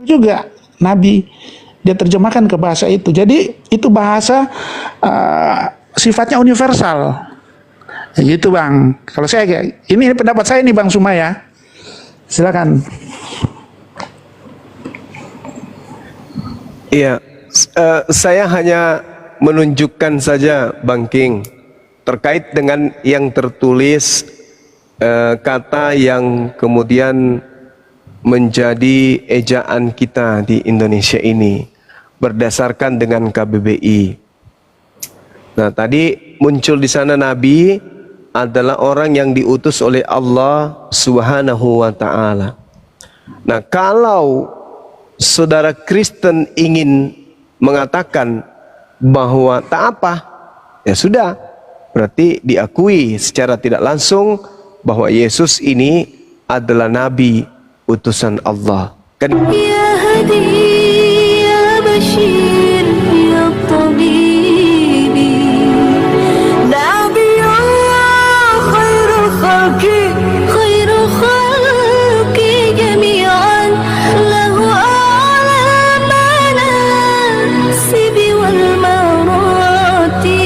juga Nabi, dia terjemahkan ke bahasa itu. Jadi itu bahasa sifatnya universal. Ya gitu Bang. Kalau saya ini pendapat saya nih Bang Sumaya. Silakan. Iya, saya hanya menunjukkan saja Bang King terkait dengan yang tertulis, kata yang kemudian menjadi ejaan kita di Indonesia ini berdasarkan dengan KBBI. Nah, tadi muncul di sana Nabi adalah orang yang diutus oleh Allah Subhanahu wa taala. Nah, kalau saudara Kristen ingin mengatakan bahwa tak apa, ya sudah, berarti diakui secara tidak langsung bahwa Yesus ini adalah nabi utusan Allah. Kan Ya Hadi ya Bashir ya Tabibi Nabi Allah khairul khalqi jami'an lahu a'la manasibi wal marati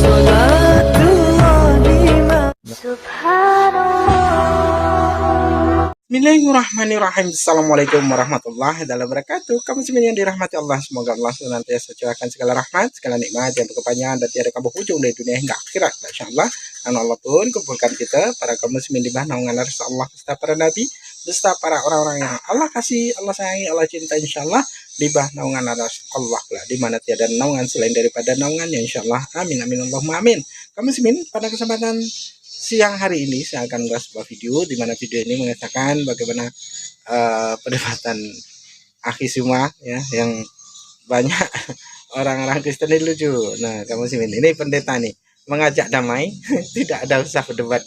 salatullah subhanallah. Bismillahirrahmanirrahim. Assalamualaikum warahmatullahi wabarakatuh. Kamu semua yang dirahmati Allah, semoga Allah senantiasa curahkan segala rahmat, segala nikmat yang berkepanjangan dan tiada kabur ujung dari dunia hingga akhirat. Insyaallah, karena Allah pun kumpulkan kita para kaum muslimin di bawah naungan arsy Allah beserta para nabi, beserta para orang-orang yang Allah kasih, Allah sayangi, Allah cinta, insyaallah di bawah naungan arsy Allah lah, di mana tiada naungan selain daripada naungannya, insyaallah. Amin amin Allahumma amin. Kaum muslimin, pada kesempatan siang hari ini saya akan membahas sebuah video di mana video ini mengatakan bagaimana perdebatan akhi semua ya, yang banyak orang-orang Kristen ini lucu. Nah, kamu sih ini pendeta nih mengajak damai, tidak ada usah berdebat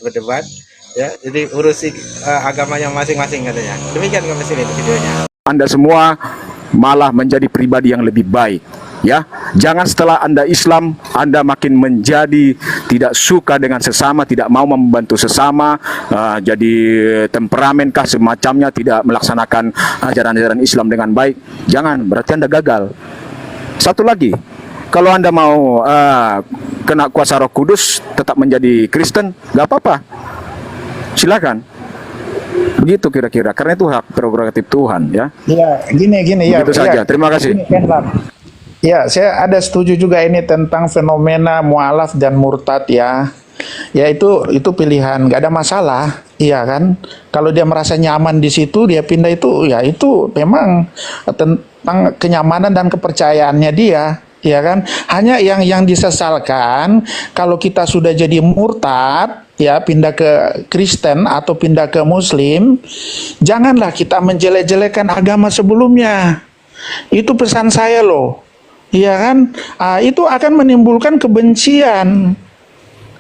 ya. Jadi urusi agamanya masing-masing katanya. Demikian kamu sih videonya. Anda semua malah menjadi pribadi yang lebih baik. Ya, jangan setelah Anda Islam, Anda makin menjadi tidak suka dengan sesama, tidak mau membantu sesama, jadi temperamenkah semacamnya, tidak melaksanakan ajaran-ajaran Islam dengan baik. Jangan, berarti Anda gagal. Satu lagi, kalau Anda mau kena kuasa Roh Kudus, tetap menjadi Kristen, nggak apa-apa. Silakan. Begitu kira-kira, karena itu hak prerogatif Tuhan, ya. Ya, gini ya. Begitu saja. Terima kasih. Ya, saya ada setuju juga ini tentang fenomena mualaf dan murtad ya. Ya itu pilihan, nggak ada masalah, iya kan? Kalau dia merasa nyaman di situ, dia pindah itu, ya itu memang tentang kenyamanan dan kepercayaannya dia, ya kan? Hanya yang disesalkan kalau kita sudah jadi murtad, ya pindah ke Kristen atau pindah ke Muslim, janganlah kita menjelek-jelekan agama sebelumnya. Itu pesan saya loh. Iya kan, itu akan menimbulkan kebencian.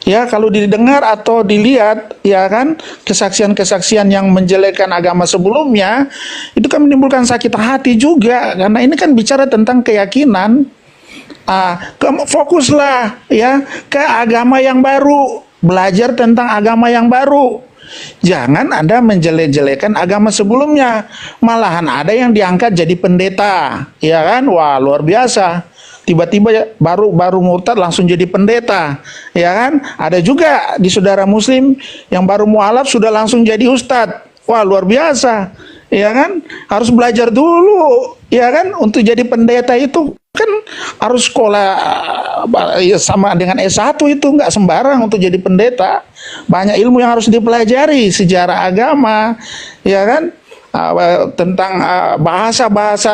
Ya, kalau didengar atau dilihat, ya kan, kesaksian-kesaksian yang menjelekkan agama sebelumnya, itu kan menimbulkan sakit hati juga, karena ini kan bicara tentang keyakinan. Fokuslah ya ke agama yang baru, belajar tentang agama yang baru. Jangan Anda menjelek-jelekan agama sebelumnya. Malahan ada yang diangkat jadi pendeta, ya kan? Wah, luar biasa. Tiba-tiba baru murtad langsung jadi pendeta, ya kan? Ada juga di saudara muslim yang baru mualaf sudah langsung jadi ustadz. Wah, luar biasa. Ya kan? Harus belajar dulu, ya kan? Untuk jadi pendeta itu kan harus sekolah ya, sama dengan S1 itu nggak sembarang untuk jadi pendeta. Banyak ilmu yang harus dipelajari, sejarah agama, ya kan, tentang bahasa-bahasa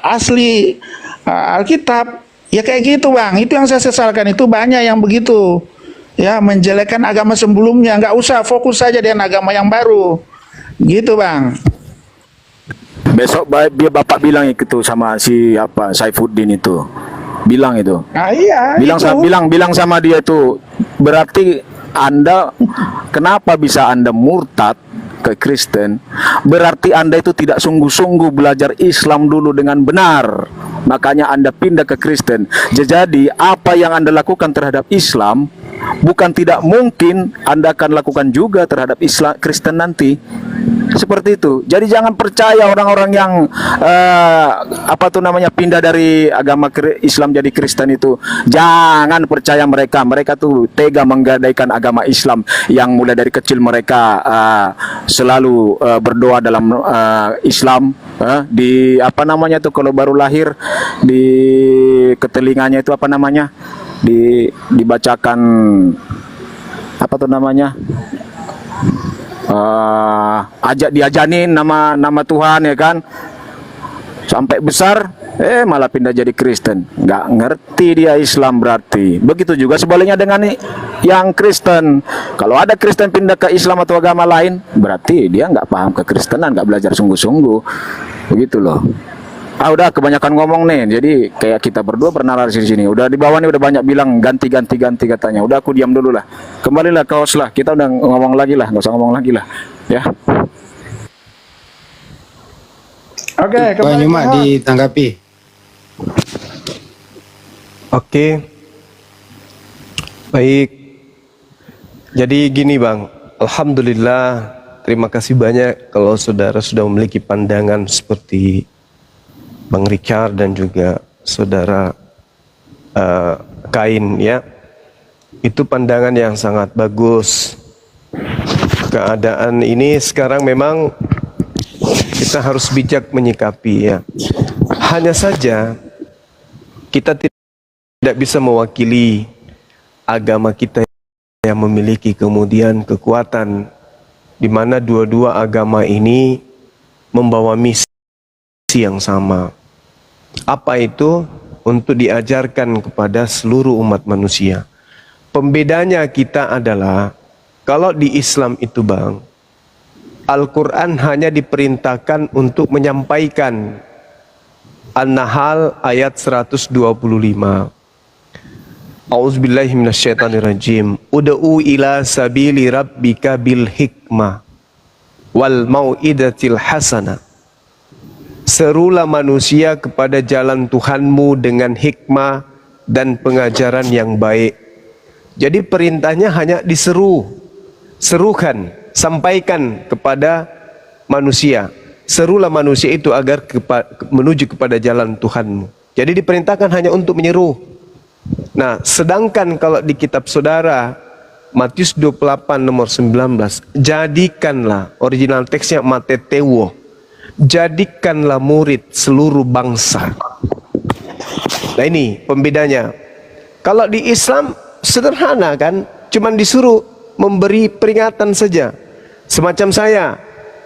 asli Alkitab, ya kayak gitu Bang. Itu yang saya sesalkan, itu banyak yang begitu, ya menjelekkan agama sebelumnya. Nggak usah, fokus saja dengan agama yang baru, gitu Bang. Besok biar Bapak bilang itu sama si Saifuddin itu. Bilang itu. Iya, bilang sama dia itu. Berarti Anda kenapa bisa Anda murtad ke Kristen? Berarti Anda itu tidak sungguh-sungguh belajar Islam dulu dengan benar. Makanya Anda pindah ke Kristen. Jadi apa yang Anda lakukan terhadap Islam bukan tidak mungkin Anda akan lakukan juga terhadap Islam Kristen nanti. seperti itu. Jadi jangan percaya orang-orang yang pindah dari agama Islam jadi Kristen itu. Jangan percaya mereka. Mereka tuh tega menggadaikan agama Islam yang mulai dari kecil mereka selalu berdoa dalam Islam. Di kalau baru lahir di ketelinganya itu dibacakan diajanin nama Tuhan, ya kan, sampai besar malah pindah jadi Kristen, nggak ngerti dia Islam. Berarti begitu juga sebaliknya dengan yang Kristen. Kalau ada Kristen pindah ke Islam atau agama lain, berarti dia nggak paham kekristenan, nggak belajar sungguh-sungguh, begitu loh. Udah kebanyakan ngomong nih, jadi kayak kita berdua bernarasi di sini. Udah di bawah nih udah banyak bilang ganti katanya. Udah aku diam dulu lah. Kembalilah ke host lah. Kita udah ngomong lagi lah, nggak usah ngomong lagi lah, ya. Oke, Bang Nyuma ditanggapi. Oke. Baik. Jadi gini Bang, alhamdulillah, terima kasih banyak kalau saudara sudah memiliki pandangan seperti Bang Richard dan juga saudara Kain, ya. Itu pandangan yang sangat bagus. Keadaan ini sekarang memang kita harus bijak menyikapi, ya. Hanya saja kita tidak bisa mewakili agama kita yang memiliki kemudian kekuatan di mana dua-dua agama ini membawa misi yang sama. Apa itu? Untuk diajarkan kepada seluruh umat manusia. Pembedanya kita adalah, kalau di Islam itu Bang, Al-Quran hanya diperintahkan untuk menyampaikan. An-Nahl ayat 125. A'udzubillahi minasyaitonirrajim. Ud'u ila sabili rabbika bil hikmah wal mau'idatil hasanah. Serulah manusia kepada jalan Tuhanmu dengan hikmah dan pengajaran yang baik. Jadi perintahnya hanya serukan, sampaikan kepada manusia. Serulah manusia itu agar menuju kepada jalan Tuhanmu. Jadi diperintahkan hanya untuk menyeru. Nah, sedangkan kalau di kitab saudara Matius 28 nomor 19, jadikanlah, original teksnya matetewo, jadikanlah murid seluruh bangsa. Nah ini pembedanya. Kalau di Islam sederhana kan, cuman disuruh memberi peringatan saja. Semacam saya,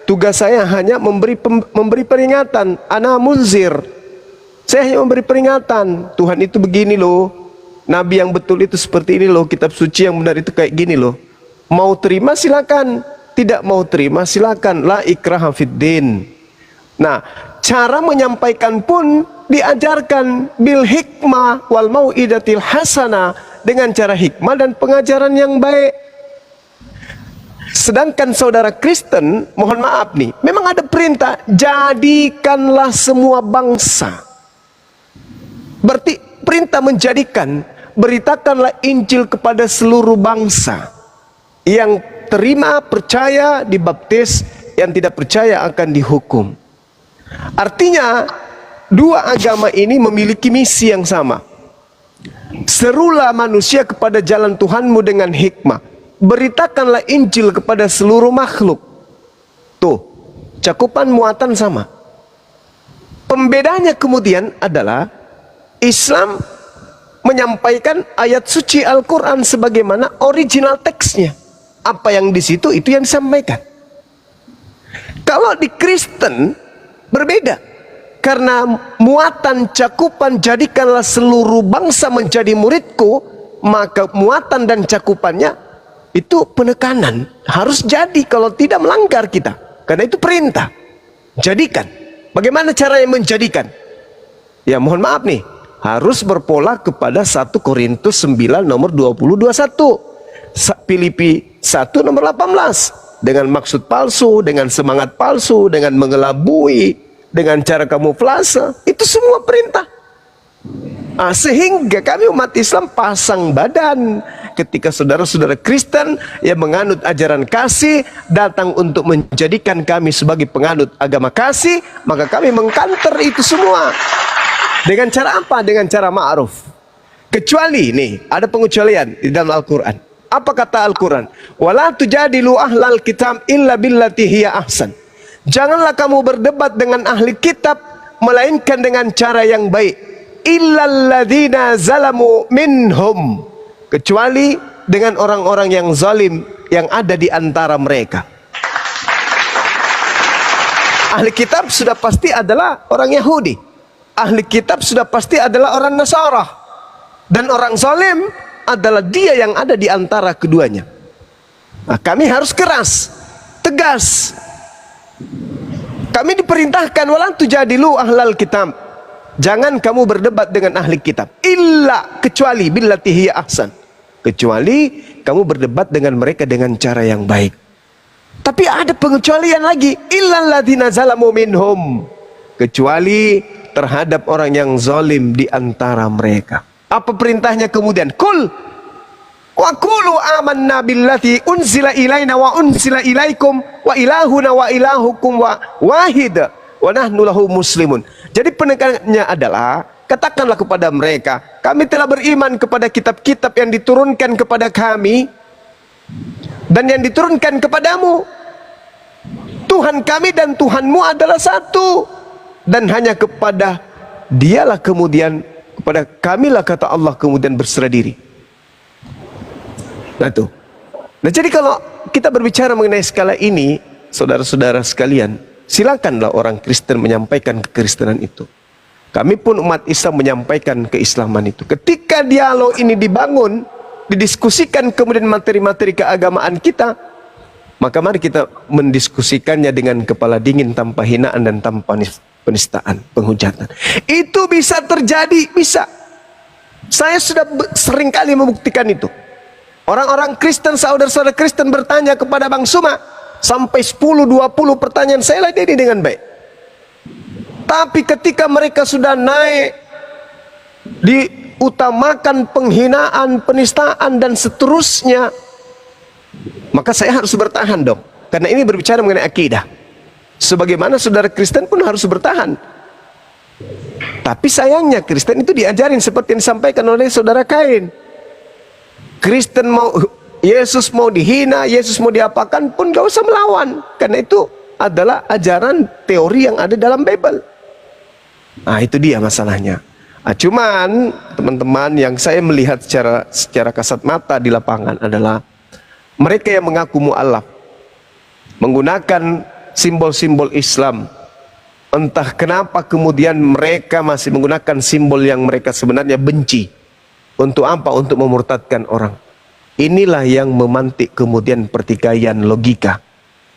tugas saya hanya memberi peringatan. Ana munzir, saya hanya memberi peringatan. Tuhan itu begini loh, Nabi yang betul itu seperti ini loh, kitab suci yang benar itu kayak gini loh. Mau terima silakan, tidak mau terima silakan. La ikraha fiddin. Nah, cara menyampaikan pun diajarkan bil hikmah wal mau'idatil hasanah, dengan cara hikmah dan pengajaran yang baik. Sedangkan saudara Kristen, mohon maaf nih, memang ada perintah, jadikanlah semua bangsa. Berarti perintah menjadikan, beritakanlah Injil kepada seluruh bangsa. Yang terima, percaya, dibaptis, yang tidak percaya akan dihukum. Artinya dua agama ini memiliki misi yang sama. Serulah manusia kepada jalan Tuhanmu dengan hikmah. Beritakanlah Injil kepada seluruh makhluk. Tuh, cakupan muatan sama. Pembedanya kemudian adalah Islam menyampaikan ayat suci Al-Quran sebagaimana original teksnya. Apa yang di situ itu yang disampaikan. Kalau di Kristen berbeda, karena muatan cakupan jadikanlah seluruh bangsa menjadi muridku, maka muatan dan cakupannya itu penekanan, harus jadi, kalau tidak melanggar kita, karena itu perintah. Jadikan. Bagaimana caranya menjadikan? Ya mohon maaf nih, harus berpola kepada 1 Korintus 9 nomor 20-21, Filipi 1 nomor 18. Dengan maksud palsu, dengan semangat palsu, dengan mengelabui, dengan cara kamuflase, itu semua perintah. Sehingga kami umat Islam pasang badan ketika saudara-saudara Kristen yang menganut ajaran kasih datang untuk menjadikan kami sebagai penganut agama kasih, maka kami mengkanter itu semua. Dengan cara apa? Dengan cara ma'ruf. Kecuali nih, ada pengecualian di dalam Al-Quran. Apa kata Al-Quran? Wala tujadilu ahlal kitab illa billati hiya ahsan. Janganlah kamu berdebat dengan ahli kitab melainkan dengan cara yang baik. Illalladzina zalamu minhum, kecuali dengan orang-orang yang zalim yang ada di antara mereka. Ahli kitab sudah pasti adalah orang Yahudi. Ahli kitab sudah pasti adalah orang Nasara. Dan orang zalim adalah dia yang ada di antara keduanya. Nah, kami harus keras, tegas. Kami diperintahkan wala tujadilu ahlal kitab. Jangan kamu berdebat dengan ahli kitab. Illa, kecuali billati hiya ahsan. Kecuali kamu berdebat dengan mereka dengan cara yang baik. Tapi ada pengecualian lagi. Illal ladzina zalamu minhum. Kecuali terhadap orang yang zalim di antara mereka. Apa perintahnya kemudian? Kul wa qulu amanna billati unzila ilaina wa unzila ilaikum wa ilahuna wa ilahukum wa wahid wa nahnu lahu muslimun. Jadi penekanannya adalah, katakanlah kepada mereka, kami telah beriman kepada kitab-kitab yang diturunkan kepada kami dan yang diturunkan kepadamu. Tuhan kami dan Tuhanmu adalah satu, dan hanya kepada dialah kemudian, kepada kamilah kata Allah kemudian berserah diri. Nah tuh. Nah jadi kalau kita berbicara mengenai skala ini, saudara-saudara sekalian, silakanlah orang Kristen menyampaikan kekristenan itu. Kami pun umat Islam menyampaikan keislaman itu. Ketika dialog ini dibangun, didiskusikan kemudian materi-materi keagamaan kita, maka mari kita mendiskusikannya dengan kepala dingin, tanpa hinaan dan tanpa penistaan, penghujatan. Itu bisa terjadi, bisa. Saya sudah seringkali membuktikan itu. Orang-orang Kristen, saudara-saudara Kristen bertanya kepada Bang Suma, sampai 10-20 pertanyaan saya ladeni dengan baik. Tapi ketika mereka sudah naik, diutamakan penghinaan, penistaan dan seterusnya, maka saya harus bertahan dong. Karena ini berbicara mengenai akidah. Sebagaimana saudara Kristen pun harus bertahan. Tapi sayangnya Kristen itu diajarin seperti yang disampaikan oleh saudara Kain. Kristen mau Yesus mau dihina, Yesus mau diapakan pun gak usah melawan. Karena itu adalah ajaran teori yang ada dalam Bible. Nah itu dia masalahnya. Nah, cuman teman-teman yang saya melihat secara kasat mata di lapangan adalah mereka yang mengaku mu'alaf, menggunakan simbol-simbol Islam. Entah kenapa kemudian mereka masih menggunakan simbol yang mereka sebenarnya benci. Untuk apa? Untuk memurtadkan orang. Inilah yang memantik kemudian pertikaian logika,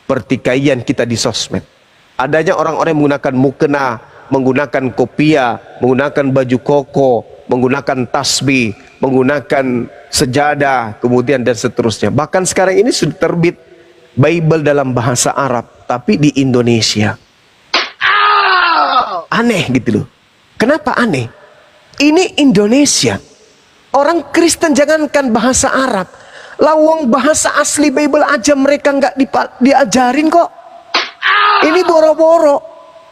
pertikaian kita di sosmed. Adanya orang-orang yang menggunakan mukena, menggunakan kopiah, menggunakan baju koko, menggunakan tasbih, menggunakan sejadah, kemudian dan seterusnya. Bahkan sekarang ini sudah terbit Bible dalam bahasa Arab, tapi di Indonesia. Aneh gitu loh. Kenapa aneh? Ini Indonesia. Orang Kristen jangankan bahasa Arab, lawang bahasa asli Bible aja mereka nggak diajarin kok. Ini boro-boro.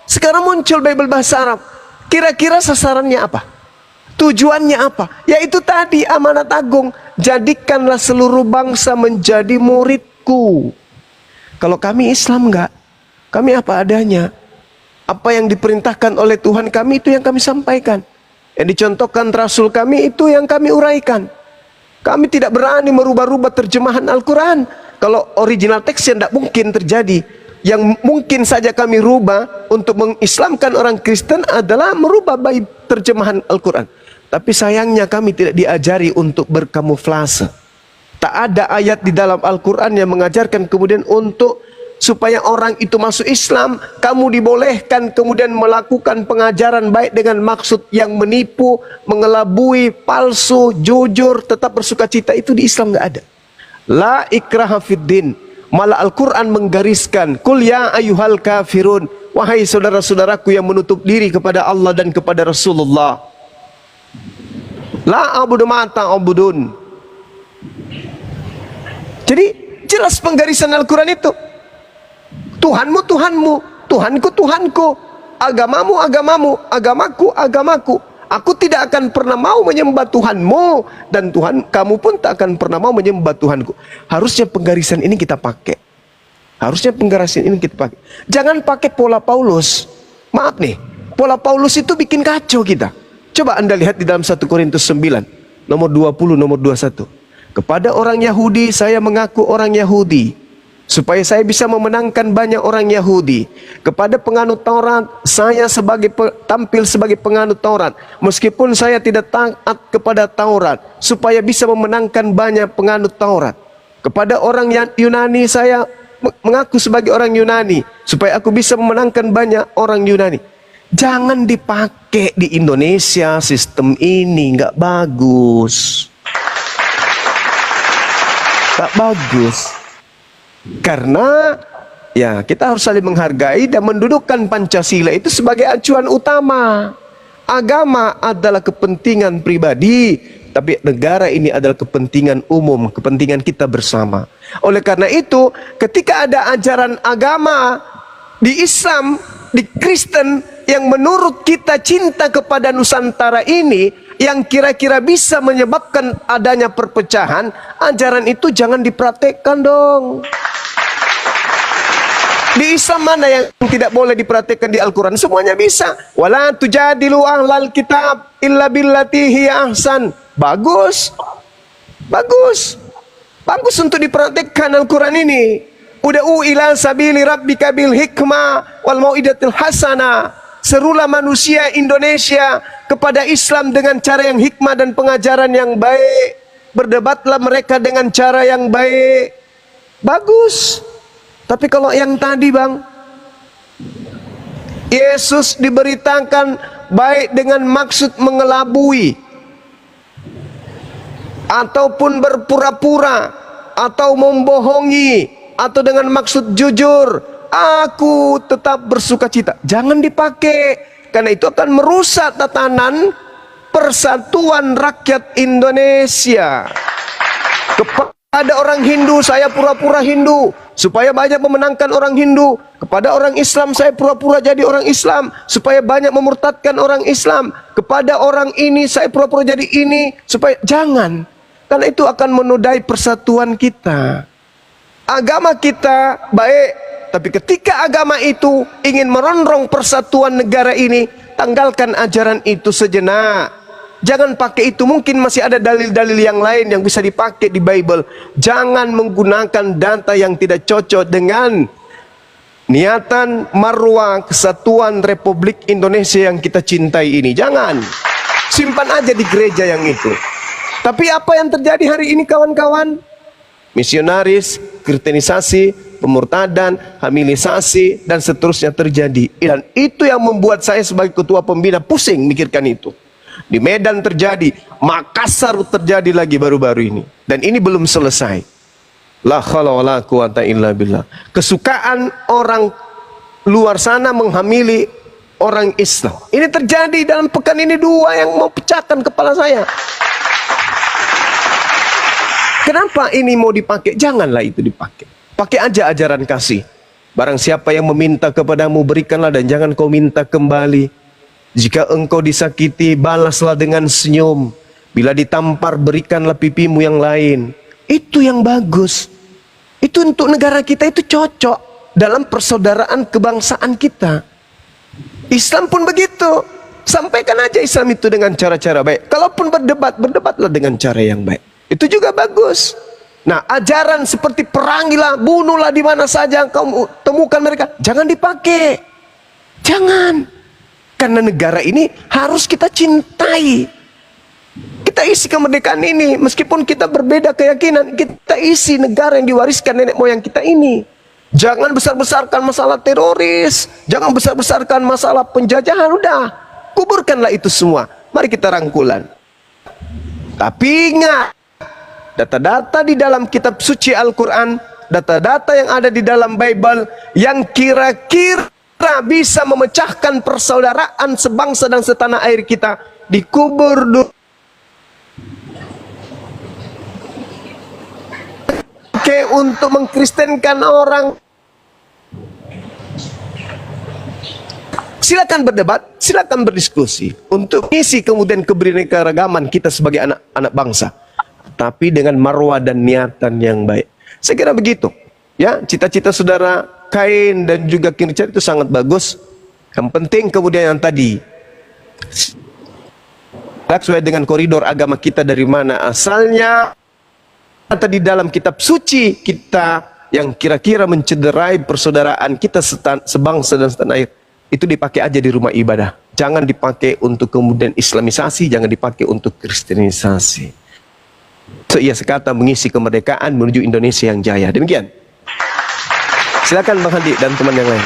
Sekarang muncul Bible bahasa Arab. Kira-kira sasarannya apa? Tujuannya apa? Yaitu tadi amanat agung. Jadikanlah seluruh bangsa menjadi muridku. Kalau kami Islam nggak, kami apa adanya. Apa yang diperintahkan oleh Tuhan kami itu yang kami sampaikan. Yang dicontohkan Rasul kami itu yang kami uraikan. Kami tidak berani merubah-rubah terjemahan Al-Quran. Kalau original teksnya tidak mungkin terjadi. Yang mungkin saja kami rubah untuk mengislamkan orang Kristen adalah merubah baik terjemahan Al-Quran. Tapi sayangnya kami tidak diajari untuk berkamuflase. Tak ada ayat di dalam Al-Quran yang mengajarkan kemudian untuk supaya orang itu masuk Islam, kamu dibolehkan kemudian melakukan pengajaran baik dengan maksud yang menipu, mengelabui, palsu, jujur, tetap bersuka cita. Itu di Islam nggak ada. La ikraha fiddin. Malah Al-Quran menggariskan, Qul ya ayyuhal kafirun, wahai saudara-saudaraku yang menutup diri kepada Allah dan kepada Rasulullah. La a'budu ma ta'budun. Jadi jelas penggarisan Al-Quran itu. Tuhanmu Tuhanmu, Tuhanku Tuhanku, agamamu agamamu, agamaku agamaku. Aku tidak akan pernah mau menyembah Tuhanmu, dan Tuhan kamu pun tak akan pernah mau menyembah Tuhanku. Harusnya penggarisan ini kita pakai. Harusnya penggarisan ini kita pakai. Jangan pakai pola Paulus. Maaf nih, pola Paulus itu bikin kacau kita. Coba Anda lihat di dalam 1 Korintus 9, nomor 20, nomor 21. Kepada orang Yahudi saya mengaku orang Yahudi, supaya saya bisa memenangkan banyak orang Yahudi. Kepada penganut Taurat saya tampil sebagai penganut Taurat, meskipun saya tidak taat kepada Taurat, supaya bisa memenangkan banyak penganut Taurat. Kepada orang Yunani saya mengaku sebagai orang Yunani, supaya aku bisa memenangkan banyak orang Yunani. Jangan dipakai di Indonesia, sistem ini nggak bagus. Tak bagus. Karena ya kita harus saling menghargai dan mendudukkan Pancasila itu sebagai acuan utama. Agama adalah kepentingan pribadi, tapi negara ini adalah kepentingan umum, kepentingan kita bersama. Oleh karena itu, ketika ada ajaran agama di Islam, di Kristen, yang menurut kita cinta kepada Nusantara ini, yang kira-kira bisa menyebabkan adanya perpecahan, ajaran itu jangan dipraktekkan dong. Di Islam mana yang tidak boleh dipraktekkan di Al-Quran? Semuanya bisa. Wala tujadilu ahlal kitab illa billati hiya ahsan. Bagus. Bagus. Bagus untuk dipraktekkan Al-Quran ini. Uda'u ila sabili rabbika bil hikmah wal mau'idatil hasanah. Serulah manusia Indonesia kepada Islam dengan cara yang hikmah dan pengajaran yang baik. Berdebatlah mereka dengan cara yang baik. Bagus. Tapi kalau yang tadi bang, Yesus diberitakan baik dengan maksud mengelabui, ataupun berpura-pura, atau membohongi, atau dengan maksud jujur, aku tetap bersuka cita. Jangan dipakai, karena itu akan merusak tatanan persatuan rakyat Indonesia. Kepada orang Hindu saya pura-pura Hindu supaya banyak memenangkan orang Hindu. Kepada orang Islam saya pura-pura jadi orang Islam supaya banyak memurtadkan orang Islam. Kepada orang ini saya pura-pura jadi ini supaya jangan, karena itu akan menodai persatuan kita. Agama kita baik, tapi ketika agama itu ingin merongrong persatuan negara ini, tanggalkan ajaran itu sejenak. Jangan pakai itu, mungkin masih ada dalil-dalil yang lain yang bisa dipakai di Bible. Jangan menggunakan data yang tidak cocok dengan niatan marwah kesatuan Republik Indonesia yang kita cintai ini. Jangan. Simpan aja di gereja yang itu. Tapi apa yang terjadi hari ini kawan-kawan? Misionaris, kristenisasi, pemurtadan, hamilisasi, dan seterusnya terjadi. Dan itu yang membuat saya sebagai ketua pembina pusing mikirkan itu. Di Medan terjadi, Makassar terjadi lagi baru-baru ini. Dan ini belum selesai. La haula wala quwata illa billah. Kesukaan orang luar sana menghamili orang Islam. Ini terjadi dalam pekan ini, dua yang mau pecahkan kepala saya. Kenapa ini mau dipakai? Janganlah itu dipakai. Pakai aja ajaran kasih. Barang siapa yang meminta kepadamu, berikanlah dan jangan kau minta kembali. Jika engkau disakiti, balaslah dengan senyum. Bila ditampar, berikanlah pipimu yang lain. Itu yang bagus. Itu untuk negara kita, itu cocok dalam persaudaraan kebangsaan kita. Islam pun begitu. Sampaikan aja Islam itu dengan cara-cara baik. Kalaupun berdebat, berdebatlah dengan cara yang baik. Itu juga bagus. Nah, ajaran seperti perangilah, bunuhlah di mana saja engkau temukan mereka, jangan dipakai. Jangan. Karena negara ini harus kita cintai. Kita isi kemerdekaan ini, meskipun kita berbeda keyakinan, kita isi negara yang diwariskan nenek moyang kita ini. Jangan besar-besarkan masalah teroris, jangan besar-besarkan masalah penjajahan. Udah, kuburkanlah itu semua. Mari kita rangkulan. Tapi ingat, data-data di dalam kitab suci Al-Quran, data-data yang ada di dalam Bible, yang kira-kira bisa memecahkan persaudaraan sebangsa dan setanah air kita, dikubur dulu dipakai untuk mengkristenkan orang. Silakan berdebat, silakan berdiskusi untuk isi kemudian kebinekaragaman kita sebagai anak-anak bangsa, tapi dengan marwah dan niatan yang baik. Saya kira begitu. Ya, cita-cita saudara Kain dan juga King Richard itu sangat bagus. Yang penting kemudian yang tadi, sesuai dengan koridor agama kita dari mana asalnya. Tadi dalam kitab suci kita yang kira-kira mencederai persaudaraan kita sebangsa dan setanah air, itu dipakai aja di rumah ibadah. Jangan dipakai untuk kemudian islamisasi, jangan dipakai untuk kristenisasi. So, ia sekata mengisi kemerdekaan menuju Indonesia yang jaya. Demikian. Silakan Bang Hadi dan teman yang lain.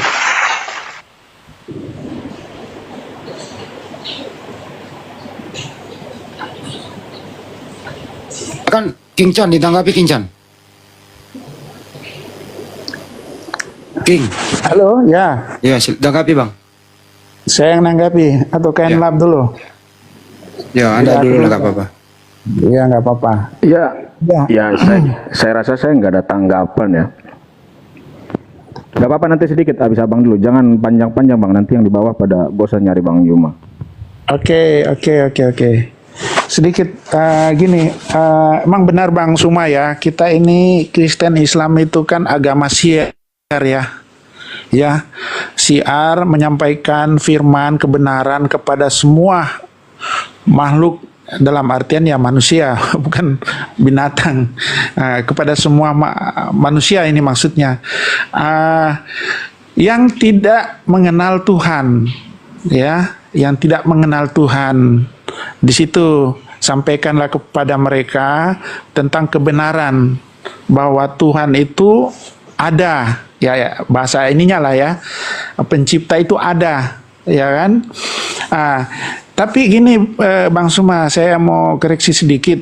Kan King Chan ditanggapi King Chan. King. Halo, ya. Ya, tanggapi Bang. Saya yang nanggapi atau Kain Ya. Lab dulu? Ya, Anda Ya, dulu dulu. lah, gak apa-apa. Iya, nggak apa-apa. Ya, Ya. ya saya rasa saya nggak ada tanggapan ya. Gak apa-apa, nanti sedikit habis abang dulu. Jangan panjang-panjang bang, nanti yang di bawah pada bosan nyari Bang Yuma. Oke. Sedikit gini, emang benar Bang Suma ya, kita ini Kristen Islam itu kan agama syiar ya. Ya, syiar menyampaikan firman kebenaran kepada semua makhluk, dalam artian ya manusia, bukan binatang, kepada semua manusia ini maksudnya, yang tidak mengenal Tuhan, ya, yang tidak mengenal Tuhan. Di situ sampaikanlah kepada mereka tentang kebenaran bahwa Tuhan itu ada, ya bahasa ininya lah ya, pencipta itu ada, ya kan. Tapi gini Bang Suma, saya mau koreksi sedikit,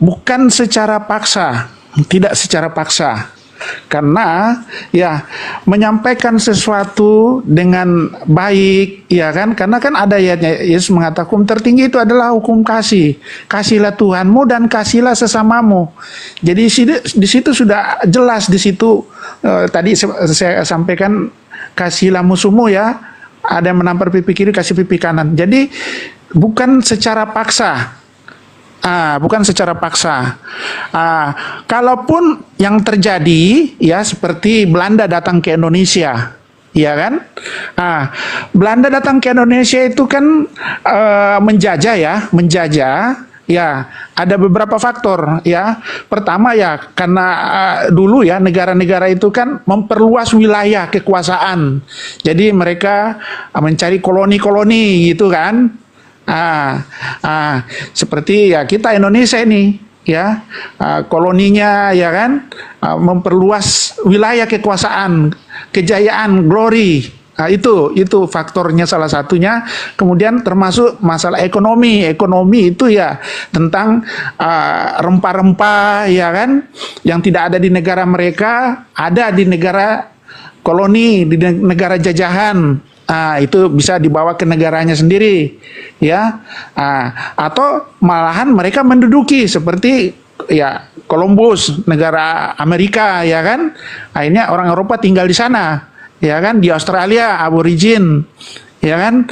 bukan secara paksa, tidak secara paksa. Karena ya menyampaikan sesuatu dengan baik, ya kan? Karena kan ada ayatnya, Yesus mengatakan hukum tertinggi itu adalah hukum kasih. Kasihlah Tuhanmu dan kasihlah sesamamu. Jadi di situ sudah jelas di situ, tadi saya sampaikan kasihlah musuhmu ya. Ada yang menampar pipi kiri, kasih pipi kanan. Jadi bukan secara paksa. Bukan secara paksa. Kalaupun yang terjadi ya seperti Belanda datang ke Indonesia, ya kan? Belanda datang ke Indonesia itu kan menjajah ya. Ya, ada beberapa faktor ya. Pertama ya karena dulu ya negara-negara itu kan memperluas wilayah kekuasaan. Jadi mereka mencari koloni-koloni gitu kan. Seperti ya kita Indonesia ini ya, koloninya ya kan, memperluas wilayah kekuasaan, kejayaan, glory. Itu faktornya salah satunya. Kemudian termasuk masalah ekonomi itu ya tentang rempah-rempah ya kan, yang tidak ada di negara mereka, ada di negara koloni, di negara jajahan. Itu bisa dibawa ke negaranya sendiri ya, atau malahan mereka menduduki seperti ya Columbus, negara Amerika ya kan, akhirnya orang Eropa tinggal di sana ya kan, di Australia aborigin ya kan.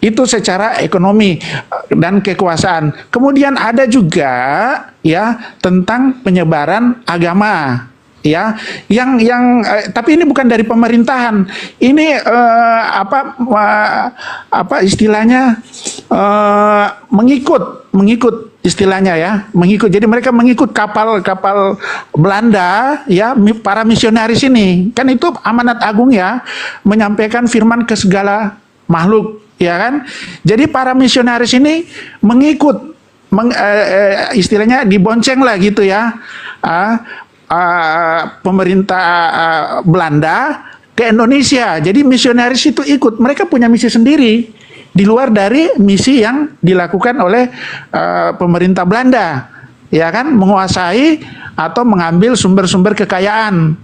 Itu secara ekonomi dan kekuasaan. Kemudian ada juga ya tentang penyebaran agama ya, yang tapi ini bukan dari pemerintahan. Ini apa istilahnya, mengikut istilahnya ya, mengikut. Jadi mereka mengikut kapal Belanda ya, para misionaris ini. Kan itu amanat agung ya, menyampaikan firman ke segala makhluk ya kan. Jadi para misionaris ini mengikut, istilahnya dibonceng lah gitu ya. Pemerintah Belanda ke Indonesia. Jadi misionaris itu ikut. Mereka punya misi sendiri di luar dari misi yang dilakukan oleh pemerintah Belanda, ya kan, menguasai atau mengambil sumber-sumber kekayaan.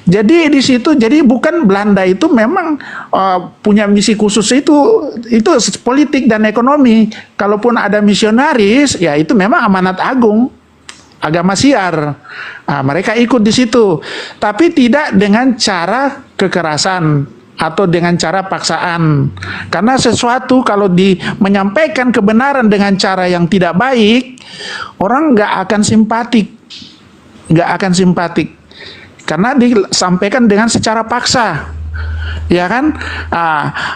Jadi di situ, jadi bukan Belanda itu memang punya misi khusus, itu politik dan ekonomi. Kalaupun ada misionaris, ya itu memang amanat agung. agama Syiar. Nah, mereka ikut di situ, tapi tidak dengan cara kekerasan atau dengan cara paksaan. Karena sesuatu kalau menyampaikan kebenaran dengan cara yang tidak baik, orang nggak akan simpatik, karena disampaikan dengan secara paksa. Ya kan,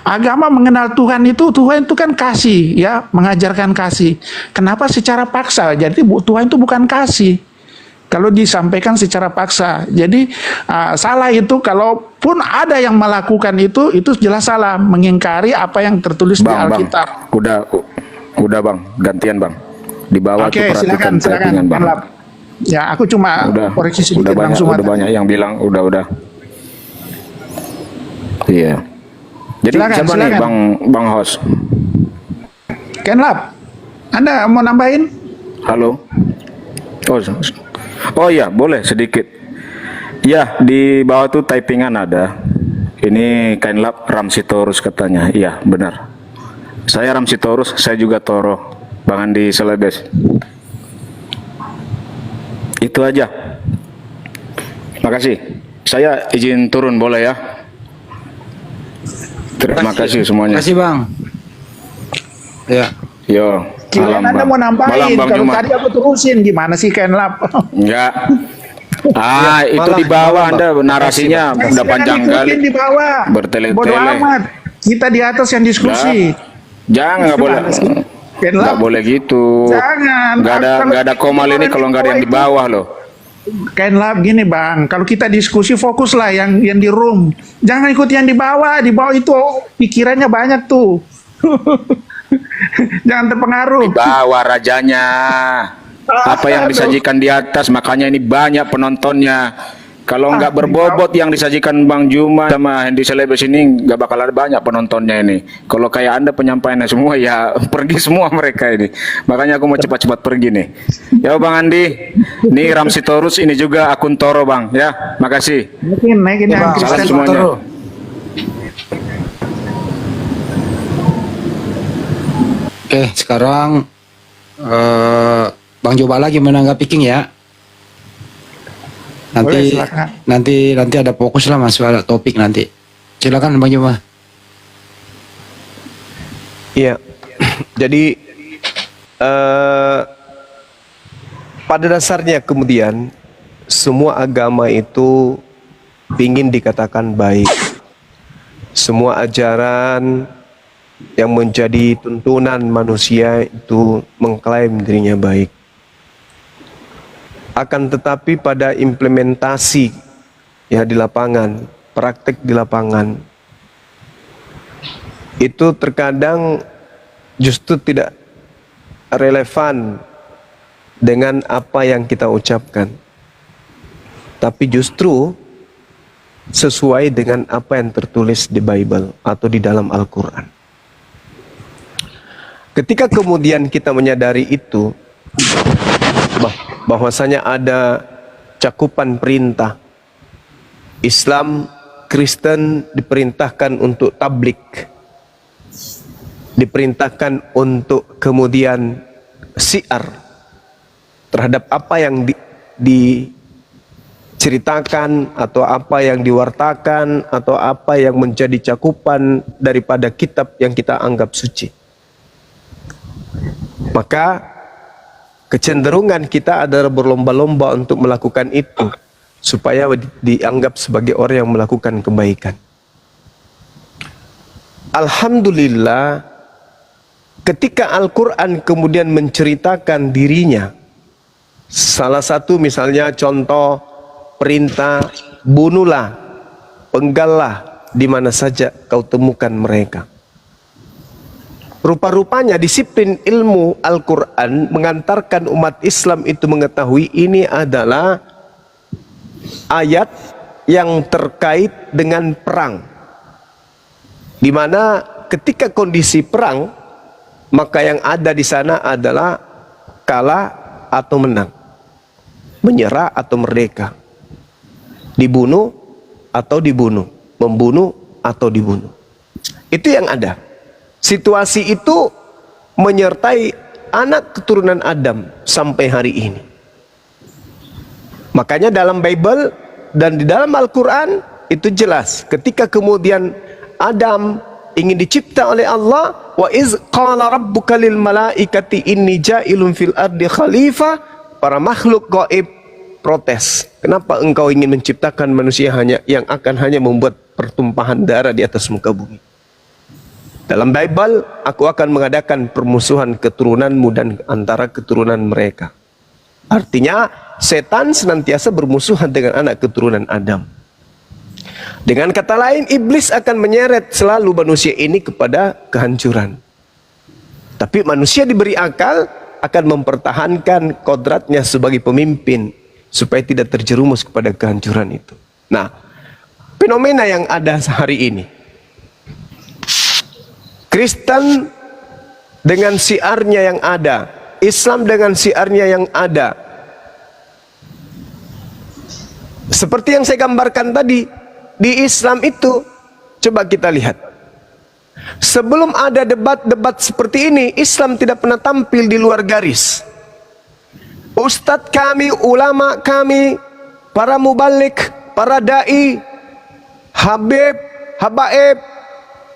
agama mengenal Tuhan itu kan kasih, ya, mengajarkan kasih. Kenapa secara paksa? Jadi Tuhan itu bukan kasih kalau disampaikan secara paksa. Jadi salah itu, kalaupun ada yang melakukan itu jelas salah, mengingkari apa yang tertulis di Alkitab. Udah bang, gantian bang. Di bawah tuh perhatikan typingan bang. Ya, aku cuma koreksi sedikit langsung. Udah banyak yang bilang udah. Iya. Jadi siapa nih bang host? Kenlap, Anda mau nambahin? Halo. Oh iya, boleh sedikit. Ya, di bawah tuh typingan ada. Ini Kainlap Ramsitorus katanya. Iya, benar. Saya Ramsitorus, saya juga Toro. Bang Andi Selebes. Itu aja. Makasih. Saya izin turun boleh ya? Terima kasih semuanya. Terima kasih bang. Ya. Yo. Kirain Anda mau nambahin, kalau tadi aku terusin, gimana sih Kenlap? Enggak. Itu di bawah Anda narasinya udah panjang kali. Di bawah. Bertele-tele. Bodoh amat. Kita di atas yang diskusi. Jangan, nggak boleh. Nggak boleh gitu. Jangan. Nggak ada komal ini kalau nggak ada yang di bawah loh. Kenlap gini bang, kalau kita diskusi fokuslah yang di room. Jangan ikut yang di bawah itu pikirannya banyak tuh. Jangan terpengaruh. Di bawah rajanya. Apa yang disajikan di atas, makanya ini banyak penontonnya. Kalau nggak berbobot yang disajikan Bang Juma sama Hendy Selebes ini, nggak bakal ada banyak penontonnya ini. Kalau kayak Anda penyampaiannya semua, ya pergi semua mereka ini. Makanya aku mau cepat-cepat pergi nih. Ya Bang Andi, ini Ramsitorus, ini juga akun Toro Bang. Ya, makasih. Naikin yang Salam semuanya. Oke, sekarang Bang coba lagi menanggapi King ya. Nanti ada fokus lah mas, ada topik nanti. Silakan Bang Juma. Iya. Jadi pada dasarnya kemudian semua agama itu ingin dikatakan baik. Semua ajaran yang menjadi tuntunan manusia itu mengklaim dirinya baik. Akan tetapi pada implementasi ya di lapangan, praktek di lapangan, itu terkadang justru tidak relevan dengan apa yang kita ucapkan, tapi justru sesuai dengan apa yang tertulis di Bible atau di dalam Al-Quran. Ketika kemudian kita menyadari itu, bahwasanya ada cakupan perintah, Islam, Kristen diperintahkan untuk tablik, diperintahkan untuk kemudian syiar terhadap apa yang diceritakan atau apa yang diwartakan atau apa yang menjadi cakupan daripada kitab yang kita anggap suci. Maka kecenderungan kita adalah berlomba-lomba untuk melakukan itu supaya dianggap sebagai orang yang melakukan kebaikan. Alhamdulillah, ketika Al-Quran kemudian menceritakan dirinya, salah satu misalnya contoh perintah, bunuhlah, penggallah di mana saja kau temukan mereka. Rupa-rupanya disiplin ilmu Al-Quran mengantarkan umat Islam itu mengetahui ini adalah ayat yang terkait dengan perang, di mana ketika kondisi perang, maka yang ada di sana adalah kalah atau menang, menyerah atau merdeka, dibunuh atau dibunuh, membunuh atau dibunuh. Itu yang ada. Situasi itu menyertai anak keturunan Adam sampai hari ini. Makanya dalam Bible dan di dalam Al-Quran itu jelas, ketika kemudian Adam ingin dicipta oleh Allah, wa iz qala rabbuka lil malaikati inni ja'ilun fil ardi khalifah, para makhluk gaib protes, kenapa engkau ingin menciptakan manusia yang akan hanya membuat pertumpahan darah di atas muka bumi. Dalam Bible, aku akan mengadakan permusuhan keturunanmu dan antara keturunan mereka. Artinya setan senantiasa bermusuhan dengan anak keturunan Adam. Dengan kata lain, iblis akan menyeret selalu manusia ini kepada kehancuran. Tapi manusia diberi akal akan mempertahankan kodratnya sebagai pemimpin supaya tidak terjerumus kepada kehancuran itu. Nah, fenomena yang ada hari ini, Kristen dengan siarnya yang ada, Islam dengan siarnya yang ada, seperti yang saya gambarkan tadi. Di Islam itu, coba kita lihat, sebelum ada debat-debat seperti ini, Islam tidak pernah tampil di luar garis. Ustadz kami, ulama kami, para mubalik, para da'i, habib, habaib,